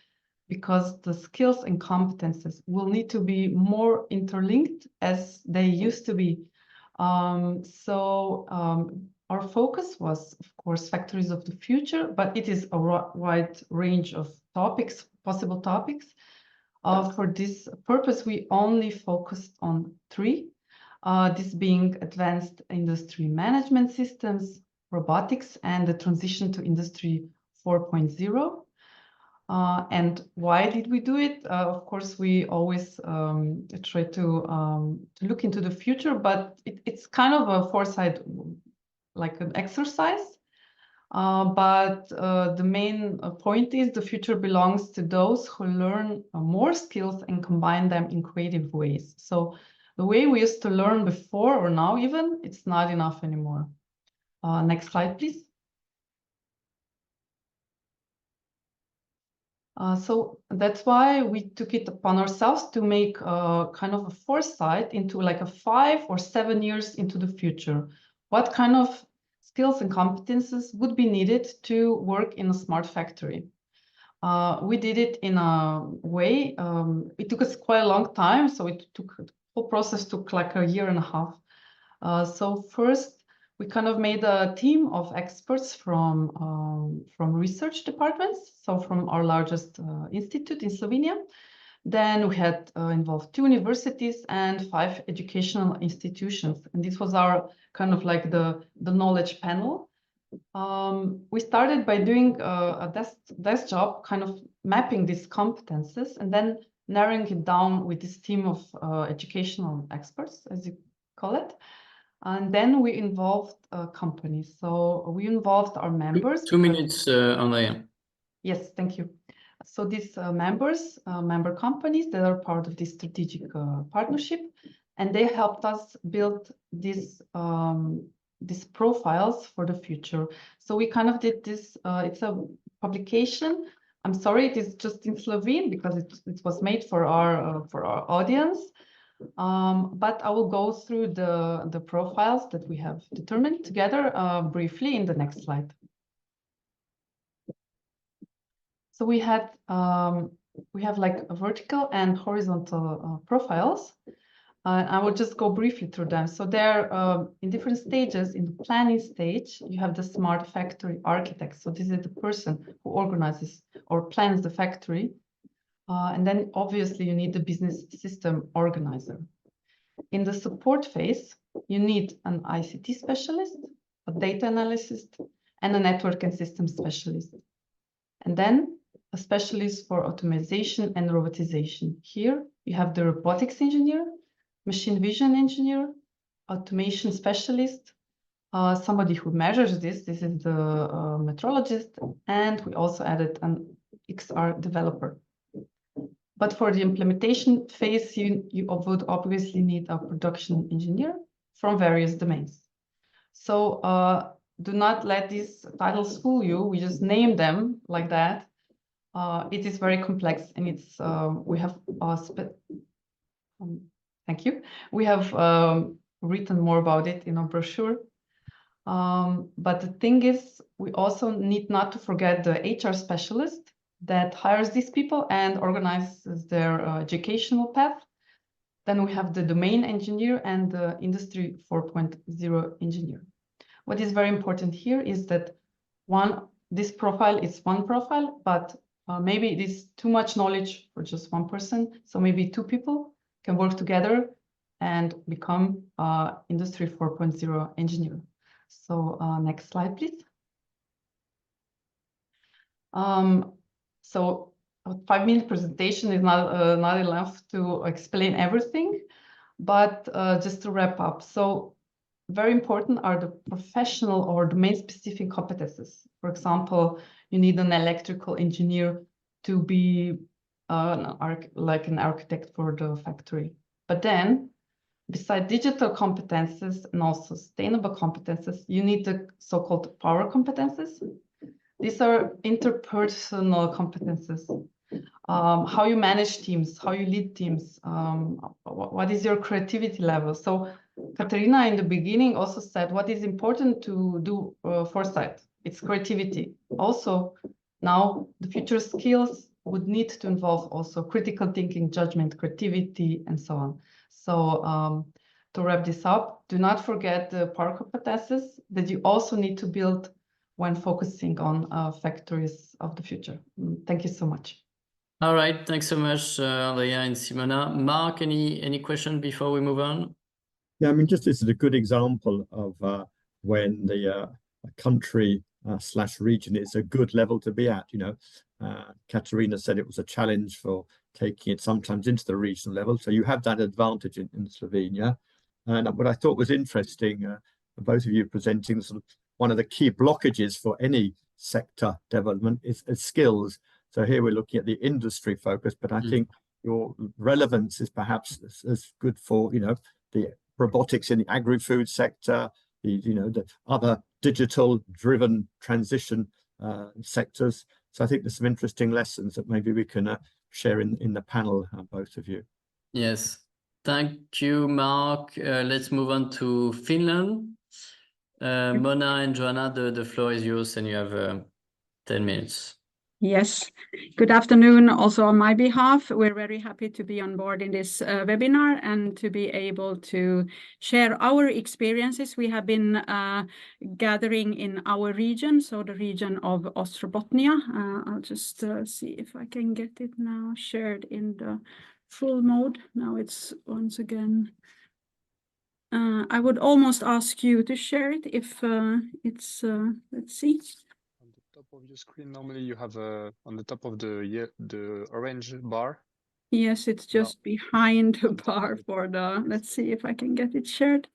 because the skills and competences will need to be more interlinked as they used to be. Our focus was, of course, factories of the future, but it is a wide range of topics, possible topics. For this purpose, we only focused on 3, this being advanced industry management systems, robotics, and the transition to Industry 4.0. And why did we do it? Of course, we always try to look into the future, but it's kind of a foresight, like an exercise. But the main point is the future belongs to those who learn more skills and combine them in creative ways. So the way we used to learn before, or now even, it's not enough anymore. Next slide, please. So that's why we took it upon ourselves to make kind of a foresight into like a 5 or 7 years into the future. What kind of skills and competences would be needed to work in a smart factory? We did it in a way, it took us quite a long time, so the whole process took like a year and a half. So first, we kind of made a team of experts from research departments, so from our largest institute in Slovenia. Then we had involved 2 universities and 5 educational institutions. And this was our kind of like the knowledge panel. We started by doing a desk job, kind of mapping these competences and then narrowing it down with this team of educational experts, as you call it. And then we involved companies. So we involved our members. 2 minutes, Andrea. Yes, thank you. So these members, member companies that are part of this strategic partnership, and they helped us build these profiles for the future. So we kind of did this, it's a publication. I'm sorry, it is just in Slovene because it was made for our audience. But I will go through the profiles that we have determined together briefly in the next slide. So we have like a vertical and horizontal profiles. I will just go briefly through them. So they're in different stages. In the planning stage, you have the smart factory architect. So this is the person who organizes or plans the factory. And then obviously you need the business system organizer. In the support phase, you need an ICT specialist, a data analyst, and a network and system specialist. And then a specialist for automation and robotization. Here you have the robotics engineer, machine vision engineer, automation specialist, somebody who measures this. This is the metrologist, and we also added an XR developer. But for the implementation phase, you would obviously need a production engineer from various domains. So do not let these titles fool you. We just name them like that. It is very complex, and it's we have thank you. We have written more about it in our brochure. But the thing is, we also need not to forget the HR specialist that hires these people and organizes their educational path. Then we have the domain engineer and the industry 4.0 engineer. What is very important here is that this profile is one profile, but maybe it is too much knowledge for just one person. So maybe 2 people can work together and become industry 4.0 engineer. So next slide, please. So a 5-minute presentation is not enough to explain everything, but just to wrap up. So very important are the professional or domain-specific competences. For example, you need an electrical engineer to be like an architect for the factory. But then, beside digital competences and also sustainable competences, you need the so-called power competences. These are interpersonal competences. How you manage teams, how you lead teams, what is your creativity level? So Katerina in the beginning also said what is important to do foresight. It's creativity. Also, now the future skills would need to involve also critical thinking, judgment, creativity, and so on. So to wrap this up, do not forget the power competences that you also need to build when focusing on factories of the future. Thank you so much. All right, thanks so much, Andrea and Simona. Marc, any question before we move on? Yeah, I mean, just this is a good example of when the country / region is a good level to be at. You know, Katerina said it was a challenge for taking it sometimes into the regional level. So you have that advantage in Slovenia. And what I thought was interesting, both of you presenting sort of one of the key blockages for any sector development is skills. So here we're looking at the industry focus, but I think your relevance is perhaps as good for, you know, the robotics in the agri-food sector, the other digital driven transition sectors. So I think there's some interesting lessons that maybe we can share in the panel, both of you. Yes, thank you, Marc. Let's move on to Finland. Mona and Johanna, the floor is yours, and you have 10 minutes. Yes, good afternoon. Also on my behalf, we're very happy to be on board in this webinar and to be able to share our experiences. We have been gathering in our region, so the region of Ostrobothnia. I'll just see if I can get it now shared in the full mode. Now it's once again. I would almost ask you to share it if it's, let's see. Of your screen, normally you have on the top of the orange bar. Yes, it's just behind the bar for the. Let's see if I can get it shared.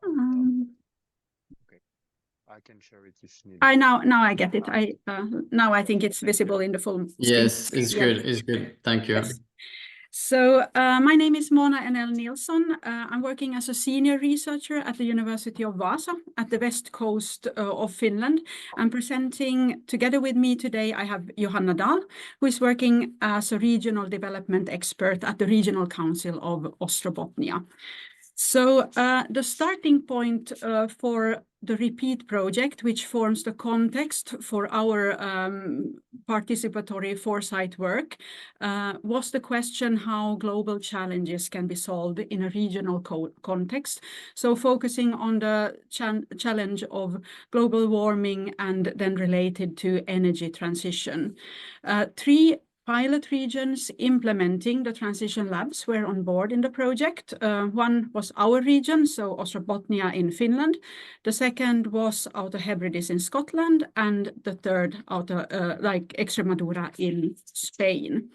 Okay, I can share it if you need. Now I get it. Now I think it's visible in the full screen. Yes, it's good. It's good. Thank you. Yes. So my name is Mona Enel Nilsson. I'm working as a senior researcher at the University of Vasa at the west coast of Finland. I'm presenting together with me today. I have Johanna Dahl, who is working as a regional development expert at the Regional Council of Ostrobothnia. So the starting point for the REPEAT project, which forms the context for our participatory foresight work, was the question how global challenges can be solved in a regional context. So focusing on the challenge of global warming and then related to energy transition. 3 pilot regions implementing the transition labs were on board in the project. One was our region, so Ostrobothnia in Finland. The second was Outer Hebrides in Scotland, and the third Outer Extremadura in Spain.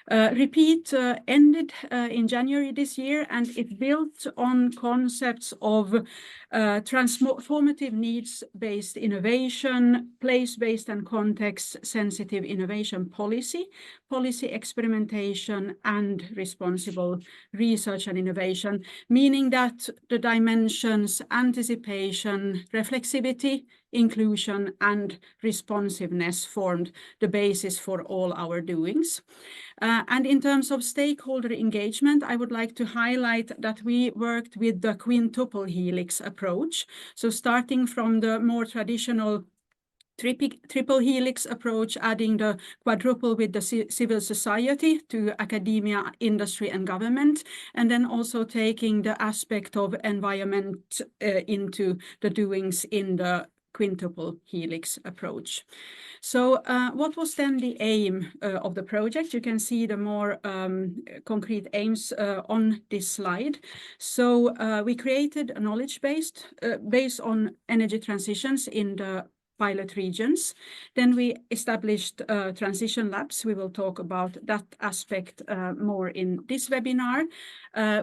REPEAT ended in January this year, and it built on concepts of transformative needs-based innovation, place-based and context-sensitive innovation policy experimentation, and responsible research and innovation, meaning that the dimensions anticipation, reflexivity, inclusion, and responsiveness formed the basis for all our doings. And in terms of stakeholder engagement, I would like to highlight that we worked with the quintuple helix approach. So starting from the more traditional triple helix approach, adding the quadruple with the civil society to academia, industry, and government, and then also taking the aspect of environment into the doings in the quintuple helix approach. So what was then the aim of the project? You can see the more concrete aims on this slide. So we created a knowledge base based on energy transitions in the pilot regions. Then we established transition labs. We will talk about that aspect more in this webinar.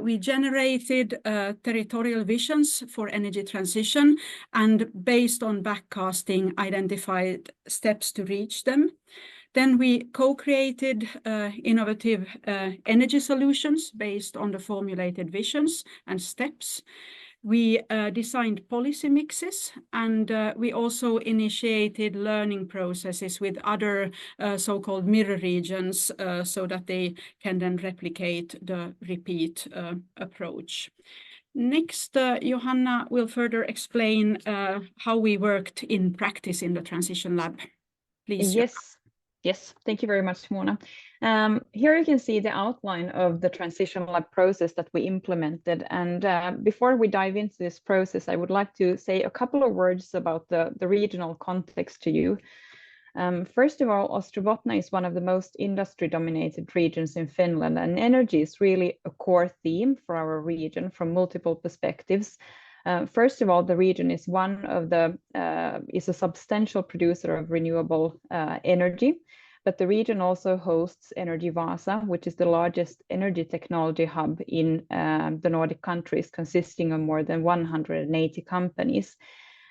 We generated territorial visions for energy transition, and based on backcasting, identified steps to reach them. Then we co-created innovative energy solutions based on the formulated visions and steps. We designed policy mixes, and we also initiated learning processes with other so-called mirror regions so that they can then replicate the REPEAT approach. Next, Johanna will further explain how we worked in practice in the transition lab. Please. Yes, thank you very much, Mona. Here you can see the outline of the transition lab process that we implemented. And before we dive into this process, I would like to say a couple of words about the regional context to you. First of all, Ostrobothnia is one of the most industry-dominated regions in Finland, and energy is really a core theme for our region from multiple perspectives. First of all, the region is is a substantial producer of renewable energy, but the region also hosts Energy Vasa, which is the largest energy technology hub in the Nordic countries, consisting of more than 180 companies.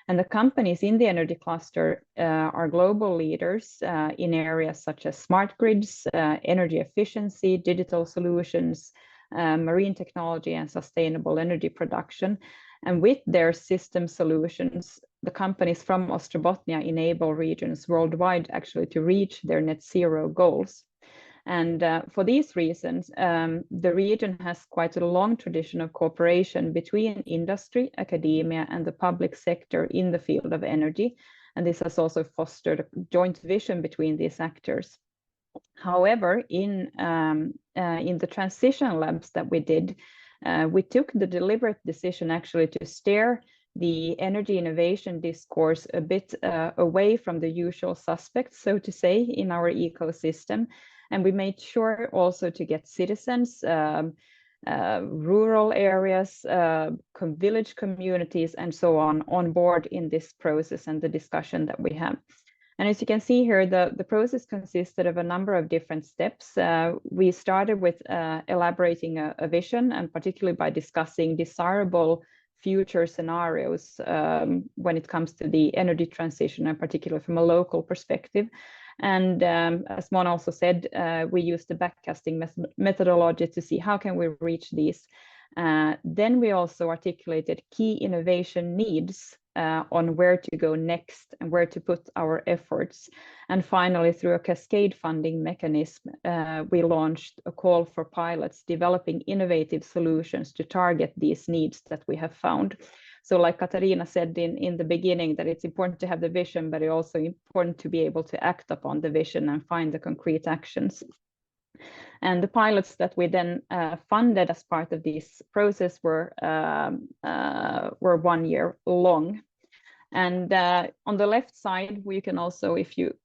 And the companies in the energy cluster are global leaders in areas such as smart grids, energy efficiency, digital solutions, marine technology, and sustainable energy production. And with their system solutions, the companies from Ostrobothnia enable regions worldwide actually to reach their net zero goals. And for these reasons, the region has quite a long tradition of cooperation between industry, academia, and the public sector in the field of energy. And this has also fostered a joint vision between these actors. However, in the transition labs that we did, we took the deliberate decision actually to steer the energy innovation discourse a bit away from the usual suspects, so to say, in our ecosystem. And we made sure also to get citizens, rural areas, village communities, and so on board in this process and the discussion that we have. And as you can see here, the process consisted of a number of different steps. We started with elaborating a vision, and particularly by discussing desirable future scenarios when it comes to the energy transition, and particularly from a local perspective. And as Mona also said, we used the backcasting methodology to see how can we reach these. Then we also articulated key innovation needs on where to go next and where to put our efforts. And finally, through a cascade funding mechanism, we launched a call for pilots developing innovative solutions to target these needs that we have found. So like Katerina said in the beginning, that it's important to have the vision, but it's also important to be able to act upon the vision and find the concrete actions. And the pilots that we then funded as part of this process were 1 year long. And on the left side, we can also, if you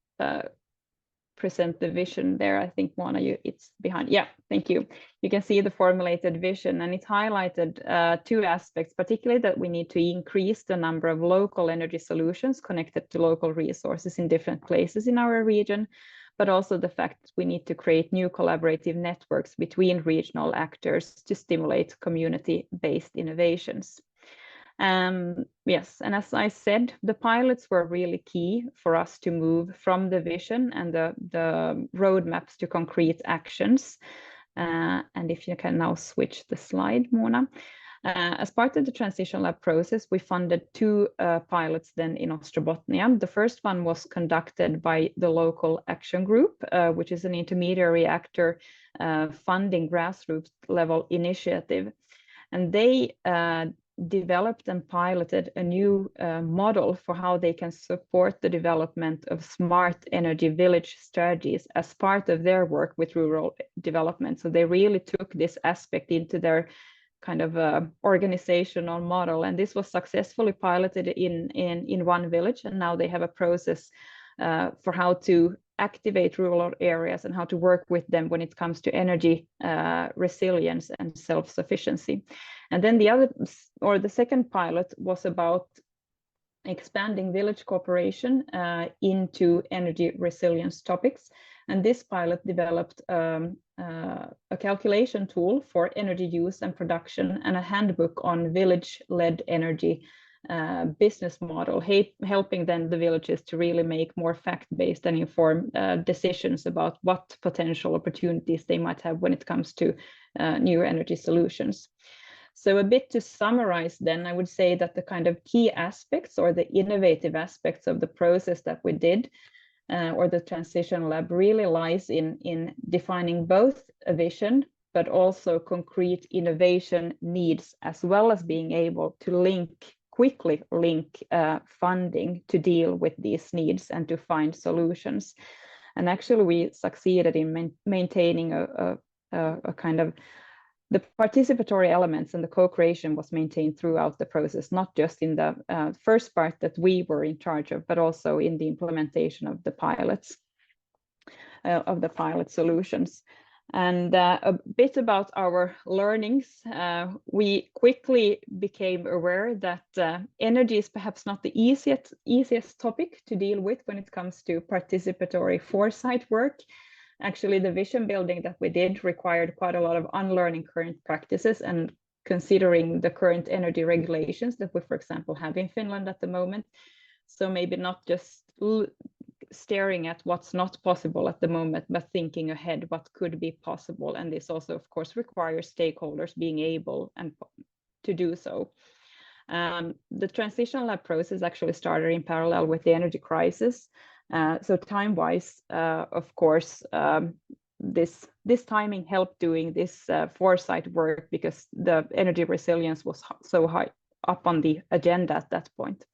present the vision there, I think Mona, it's behind. Yeah, thank you. You can see the formulated vision, and it highlighted two aspects, particularly that we need to increase the number of local energy solutions connected to local resources in different places in our region, but also the fact that we need to create new collaborative networks between regional actors to stimulate community-based innovations. Yes, and as I said, the pilots were really key for us to move from the vision and the roadmaps to concrete actions. And if you can now switch the slide, Mona. As part of the transition lab process, we funded 2 pilots then in Ostrobothnia. The first one was conducted by the local action group, which is an intermediary actor funding grassroots level initiative. And they developed and piloted a new model for how they can support the development of smart energy village strategies as part of their work with rural development. So they really took this aspect into their kind of organizational model, and this was successfully piloted in one village, and now they have a process for how to activate rural areas and how to work with them when it comes to energy resilience and self-sufficiency. And then the second pilot was about expanding village cooperation into energy resilience topics. And this pilot developed a calculation tool for energy use and production and a handbook on village-led energy business model, helping then the villages to really make more fact-based and informed decisions about what potential opportunities they might have when it comes to new energy solutions. So a bit to summarize then, I would say that the kind of key aspects or the innovative aspects of the process that we did or the transition lab really lies in defining both a vision, but also concrete innovation needs, as well as being able to quickly link funding to deal with these needs and to find solutions. And actually we succeeded in maintaining a kind of the participatory elements, and the co-creation was maintained throughout the process, not just in the first part that we were in charge of, but also in the implementation of the pilots, of the pilot solutions. And a bit about our learnings. We quickly became aware that energy is perhaps not the easiest topic to deal with when it comes to participatory foresight work. Actually, the vision building that we did required quite a lot of unlearning current practices and considering the current energy regulations that we, for example, have in Finland at the moment. So maybe not just staring at what's not possible at the moment, but thinking ahead what could be possible. And this also, of course, requires stakeholders being able and to do so. The transition lab process actually started in parallel with the energy crisis. So time-wise, of course, this timing helped doing this foresight work because the energy resilience was so high up on the agenda at that point.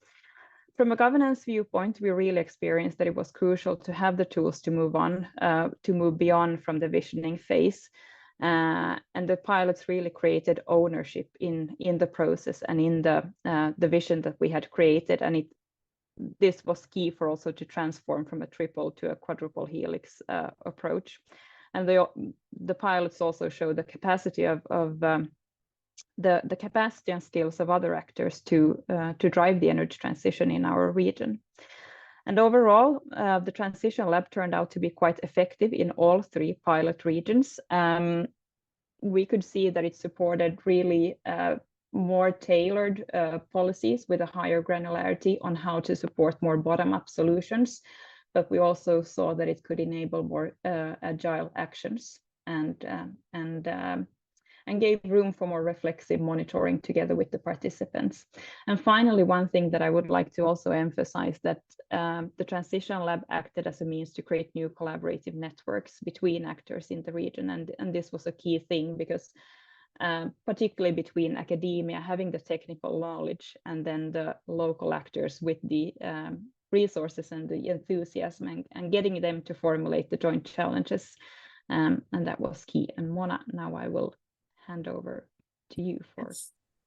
From a governance viewpoint, we really experienced that it was crucial to have the tools to move on, to move beyond from the visioning phase. And the pilots really created ownership in the process and in the vision that we had created. And this was key for also to transform from a triple to a quadruple helix approach. And the pilots also show the capacity of the capacity and skills of other actors to drive the energy transition in our region. And overall, the transition lab turned out to be quite effective in all 3 pilot regions. We could see that it supported really more tailored policies with a higher granularity on how to support more bottom-up solutions. But we also saw that it could enable more agile actions and gave room for more reflexive monitoring together with the participants. And finally, one thing that I would like to also emphasize that the Transition Lab acted as a means to create new collaborative networks between actors in the region. And this was a key thing because particularly between academia, having the technical knowledge, and then the local actors with the resources and the enthusiasm and getting them to formulate the joint challenges. And that was key. And Mona, now I will hand over to you for.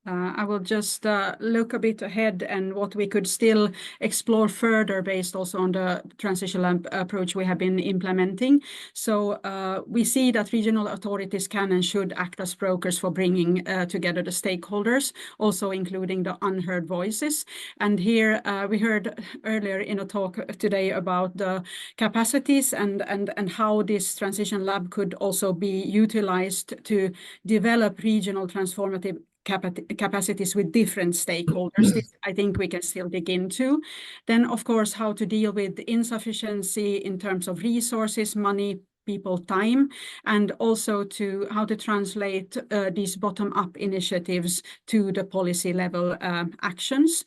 I will just look a bit ahead and what we could still explore further based also on the transition lab approach we have been implementing. So we see that regional authorities can and should act as brokers for bringing together the stakeholders, also including the unheard voices. And here we heard earlier in a talk today about the capacities and how this transition lab could also be utilized to develop regional transformative capacities with different stakeholders. This, I think we can still dig into. Then, of course, how to deal with insufficiency in terms of resources, money, people, time, and also to how to translate these bottom-up initiatives to the policy level actions.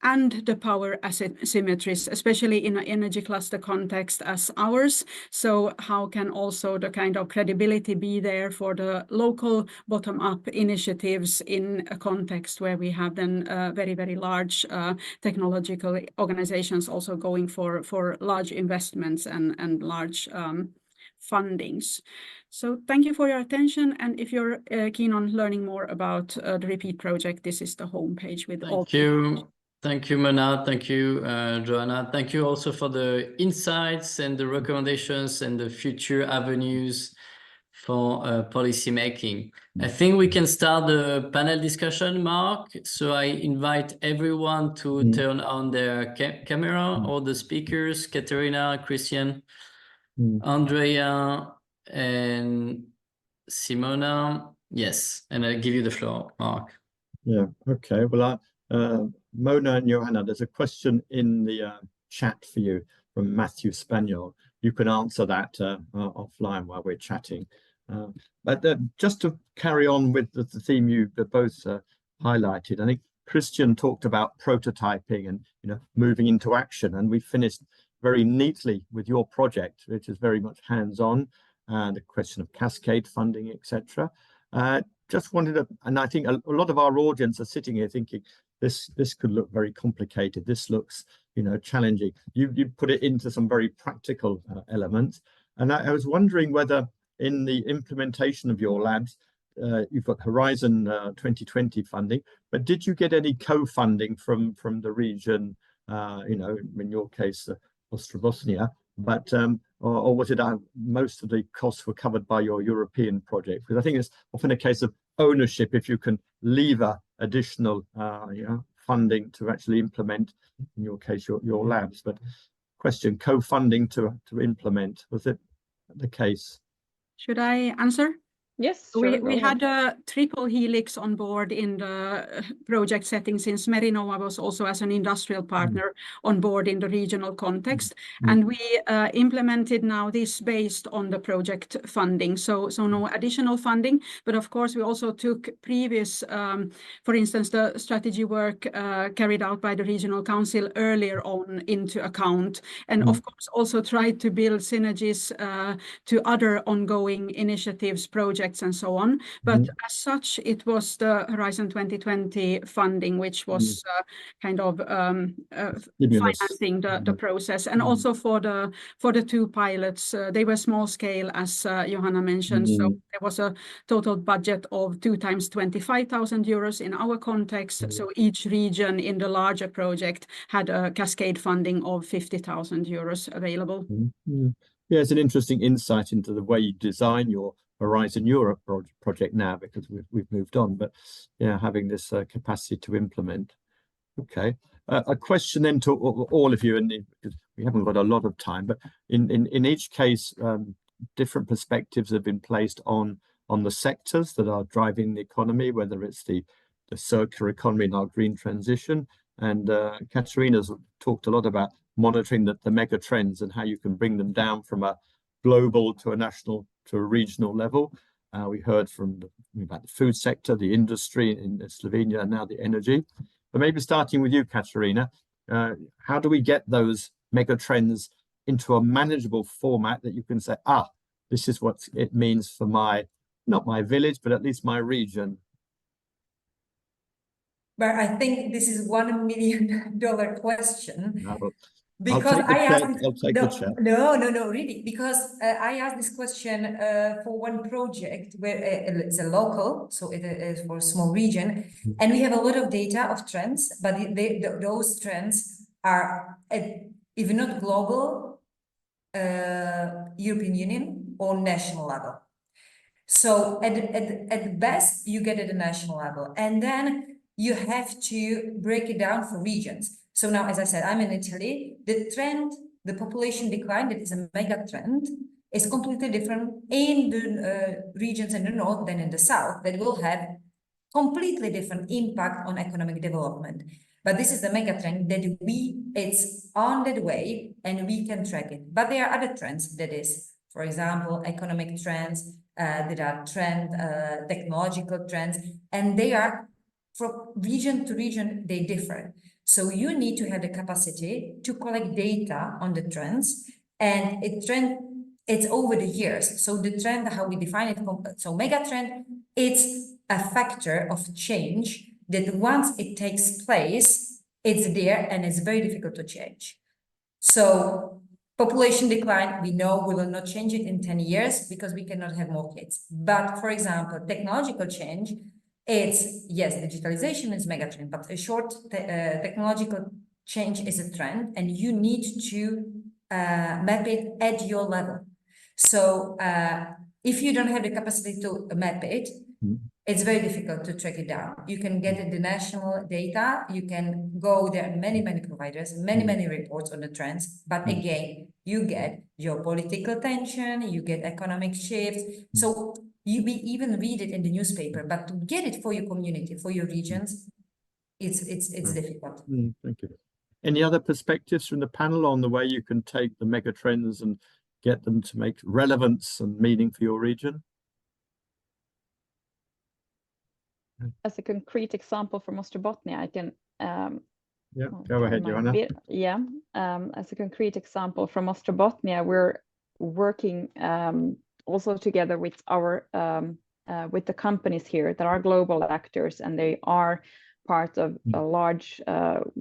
And the power asymmetries, especially in an energy cluster context as ours. So how can also the kind of credibility be there for the local bottom-up initiatives in a context where we have then very, very large technological organizations also going for large investments and large fundings. So thank you for your attention. And if you're keen on learning more about the REPEAT project, this is the homepage with all. Thank you. Thank you, Mona. Thank you, Johanna. Thank you also for the insights and the recommendations and the future avenues for policy making. I think we can start the panel discussion, Marc. So I invite everyone to turn on their camera, all the speakers, Katerina, Cristian, Andreja, and Simona. Yes, and I give you the floor, Marc. Yeah, okay. Well, Mona and Johanna, there's a question in the chat for you from Matthew Spaniel. You can answer that offline while we're chatting. But just to carry on with the theme you both highlighted, I think Cristian talked about prototyping and moving into action, and we finished very neatly with your project, which is very much hands-on, and a question of cascade funding, etc. Just wanted to, and I think a lot of our audience are sitting here thinking, this could look very complicated. This looks, challenging. You put it into some very practical elements. And I was wondering whether in the implementation of your labs, you've got Horizon 2020 funding, but did you get any co-funding from the region, in your case, Ostrobothnia, but or was it most of the costs were covered by your European project? Because I think it's often a case of ownership if you can lever additional funding to actually implement, in your case, your labs. But question, co-funding to implement, was it the case? Should I answer? Yes, sure. We had a triple helix on board in the project setting, since Merinova was also as an industrial partner on board in the regional context. And we implemented now this based on the project funding. So no additional funding, but of course we also took previous, for instance, the strategy work carried out by the regional council earlier on into account. And of course also tried to build synergies to other ongoing initiatives, projects, and so on. But as such, it was the Horizon 2020 funding, which was kind of financing the process. And also for the two pilots, they were small scale, as Johanna mentioned. So there was a total budget of 2 times 25,000 euros in our context. So each region in the larger project had a cascade funding of 50,000 euros available. Yeah, it's an interesting insight into the way you design your Horizon Europe project now, because we've moved on, but yeah, having this capacity to implement. Okay, a question then to all of you, and because we haven't got a lot of time, but in each case, different perspectives have been placed on the sectors that are driving the economy, whether it's the circular economy and our green transition. And Katerina's talked a lot about monitoring the mega trends and how you can bring them down from a global to a national to a regional level. We heard about the food sector, the industry in Slovenia, and now the energy. But maybe starting with you, Katerina, how do we get those mega trends into a manageable format that you can say, this is what it means for not my village, but at least my region? But I think this is $1 million question. Because I'll take the chat. No, really, because I asked this question for one project where it's a local, so it is for a small region, and we have a lot of data of trends, but those trends are, if not global, European Union or national level. So at best, you get at the national level, and then you have to break it down for regions. So now, as I said, I'm in Italy. The trend, the population decline, that is a mega trend, is completely different in the regions in the north than in the south, that will have completely different impact on economic development. But this is the mega trend that it's on that way and we can track it. But there are other trends, that is, for example, economic trends, that are technological trends, and they are from region to region, they differ. So you need to have the capacity to collect data on the trends, and it's over the years. So the trend, how we define it, so mega trend, it's a factor of change that once it takes place, it's there and it's very difficult to change. So population decline, we know we will not change it in 10 years because we cannot have more kids. But for example, technological change, it's, yes, digitalization is megatrend, but a short technological change is a trend, and you need to map it at your level. So if you don't have the capacity to map it, it's very difficult to track it down. You can get the national data, you can go there, many providers, many reports on the trends, but again, you get geopolitical tension, you get economic shifts. So we even read it in the newspaper, but to get it for your community, for your regions, it's difficult. Thank you. Any other perspectives from the panel on the way you can take the mega trends and get them to make relevance and meaning for your region? As a concrete example from Ostrobothnia, I can go ahead, Johanna. As a concrete example from Ostrobothnia, we're working also together with our with the companies here that are global actors, and they are part of a large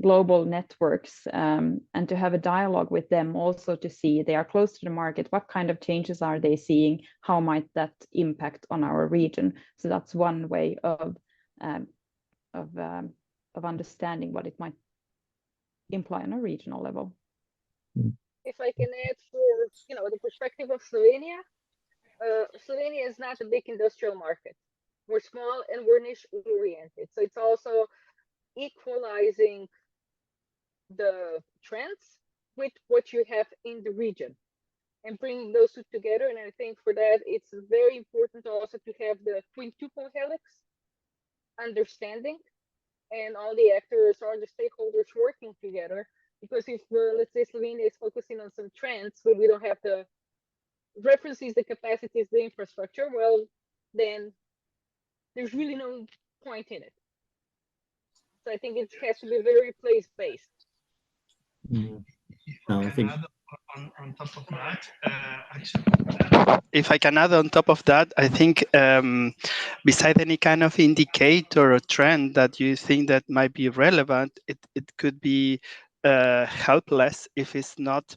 global networks, and to have a dialogue with them also to see they are close to the market, what kind of changes are they seeing, how might that impact on our region. So that's one way of understanding what it might imply on a regional level. If I can add, for the perspective of Slovenia, Slovenia is not a big industrial market. We're small and we're niche oriented. So it's also equalizing the trends with what you have in the region. and bring those two together. And I think for that, it's very important also to have the quintuple helix understanding and all the actors or the stakeholders working together. Because if, let's say, Slovenia is focusing on some trends, but we don't have the references, the capacities, the infrastructure, well, then there's really no point in it. So I think it has to be very place-based. No, I think on top of that, actually, if I can add on top of that, I think beside any kind of indicator or trend that you think that might be relevant, it could be helpless if it's not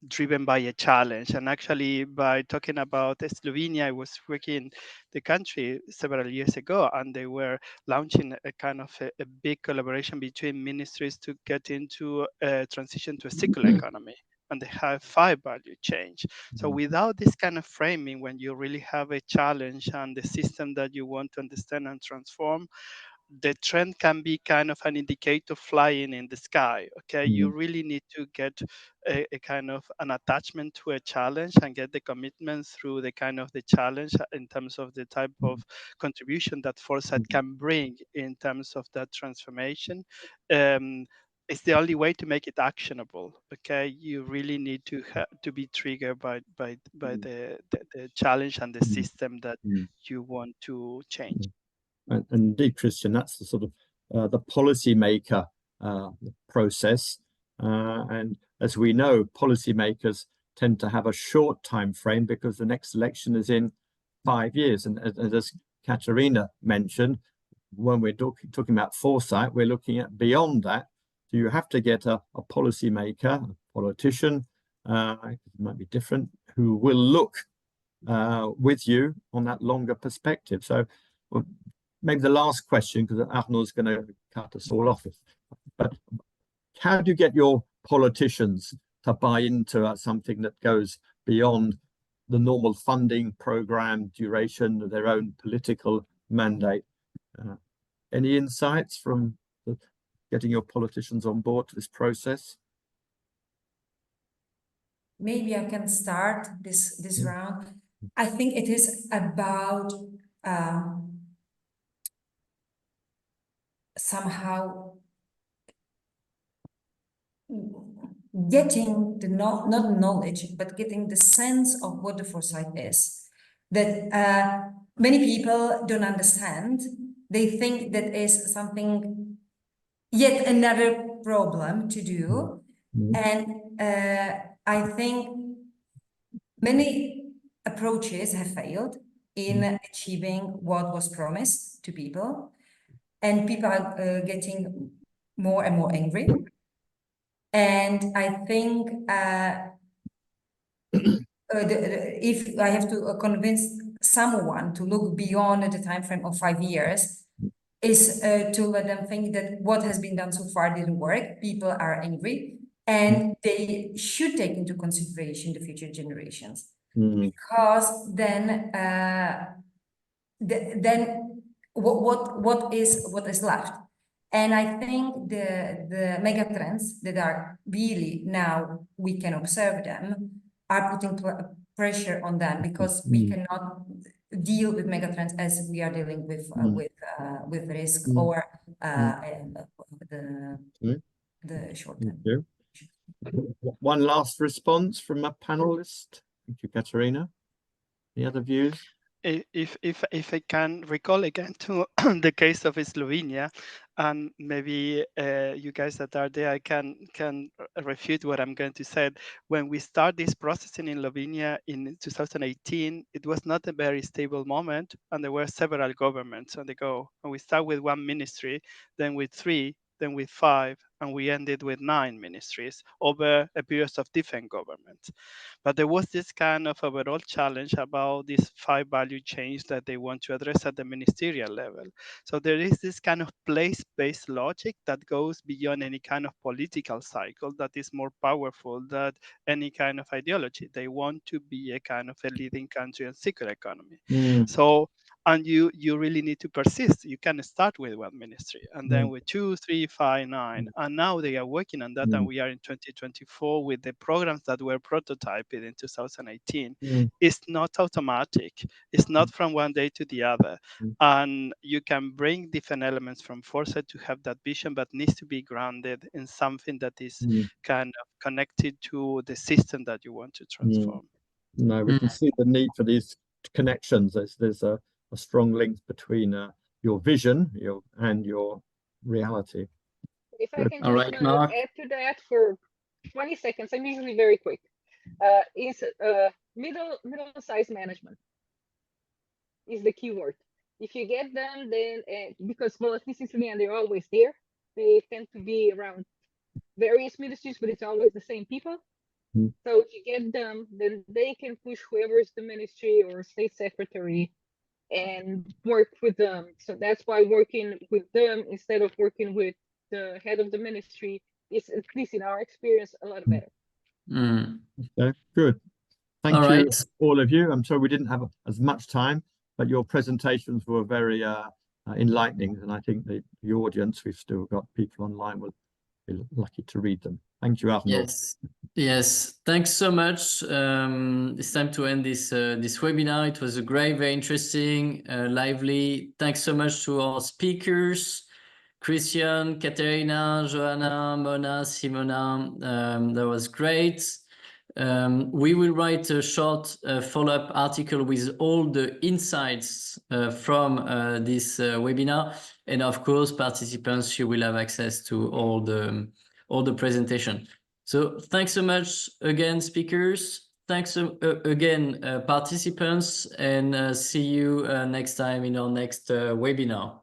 driven by a challenge. And actually, by talking about Slovenia, I was working the country several years ago, and they were launching a kind of a big collaboration between ministries to get into a transition to a circular economy. And they have 5 value change. So without this kind of framing, when you really have a challenge and the system that you want to understand and transform, the trend can be kind of an indicator flying in the sky. Okay, you really need to get a kind of an attachment to a challenge and get the commitment through the kind of the challenge in terms of the type of contribution that foresight can bring in terms of that transformation. It's the only way to make it actionable. Okay, you really need to be triggered by the challenge and the system that you want to change. And indeed, Cristian, that's the sort of the policymaker process. And as we know, policymakers tend to have a short time frame because the next election is in 5 years. And as Katerina mentioned, when we're talking about foresight, we're looking at beyond that. So you have to get a policymaker, a politician, it might be different, who will look with you on that longer perspective. So maybe the last question, because Arnault's going to cut us all off. But how do you get your politicians to buy into something that goes beyond the normal funding program duration of their own political mandate? Any insights from getting your politicians on board to this process? Maybe I can start this round. I think it is about somehow getting the not knowledge, but getting the sense of what the foresight is. That many people don't understand. They think that is something, yet another problem to do. And I think many approaches have failed in achieving what was promised to people. And people are getting more and more angry. And I think if I have to convince someone to look beyond the time frame of 5 years, is to let them think that what has been done so far didn't work. People are angry, and they should take into consideration the future generations, because then what is left? And I think the mega trends that are really now, we can observe them, are putting pressure on them, because we cannot deal with mega trends as we are dealing with risk or the short term. One last response from a panelist. Thank you, Katerina. Any other views? If I can recall again to the case of Slovenia, and maybe you guys that are there, I can refute what I'm going to say. When we start this processing in Slovenia in 2018, it was not a very stable moment, and there were several governments on the go. And we start with 1 ministry, then with 3, then with 5, and we ended with 9 ministries over a period of different governments. But there was this kind of overall challenge about this 5 value change that they want to address at the ministerial level. So there is this kind of place-based logic that goes beyond any kind of political cycle that is more powerful than any kind of ideology. They want to be a kind of a leading country and circular economy. So and you really need to persist. You can start with one ministry, and then with 2, 3, 5, 9, and now they are working on that, and we are in 2024 with the programs that were prototyped in 2018. It's not automatic. It's not from one day to the other, and you can bring different elements from foresight to have that vision, but needs to be grounded in something that is kind of connected to the system that you want to transform. No, we can see the need for these connections. There's a strong link between your vision and your reality. If I can All just right, Marc. add to that for 20 seconds, I'm usually very quick. Is middle-sized management is the key word. If you get them, then because politicians in Slovenia, they're always there. They tend to be around various ministries, but it's always the same people. So if you get them, then they can push whoever is the ministry or state secretary and work with them. So that's why working with them instead of working with the head of the ministry is, at least in our experience, a lot better. Okay, good. Thank All you, right. all of you. I'm sorry we didn't have as much time, but your presentations were very enlightening, and I think the audience, we've still got people online, will be lucky to read them. Thank you, Arnault. Yes, thanks so much. It's time to end this webinar. It was a great, very interesting, lively. Thanks so much to our speakers, Cristian, Katerina, Johanna, Mona, Simona. That was great. We will write a short follow-up article with all the insights from this webinar, and of course, participants, you will have access to all the presentation. So thanks so much again, speakers. Thanks again, participants, and see you next time in our next webinar.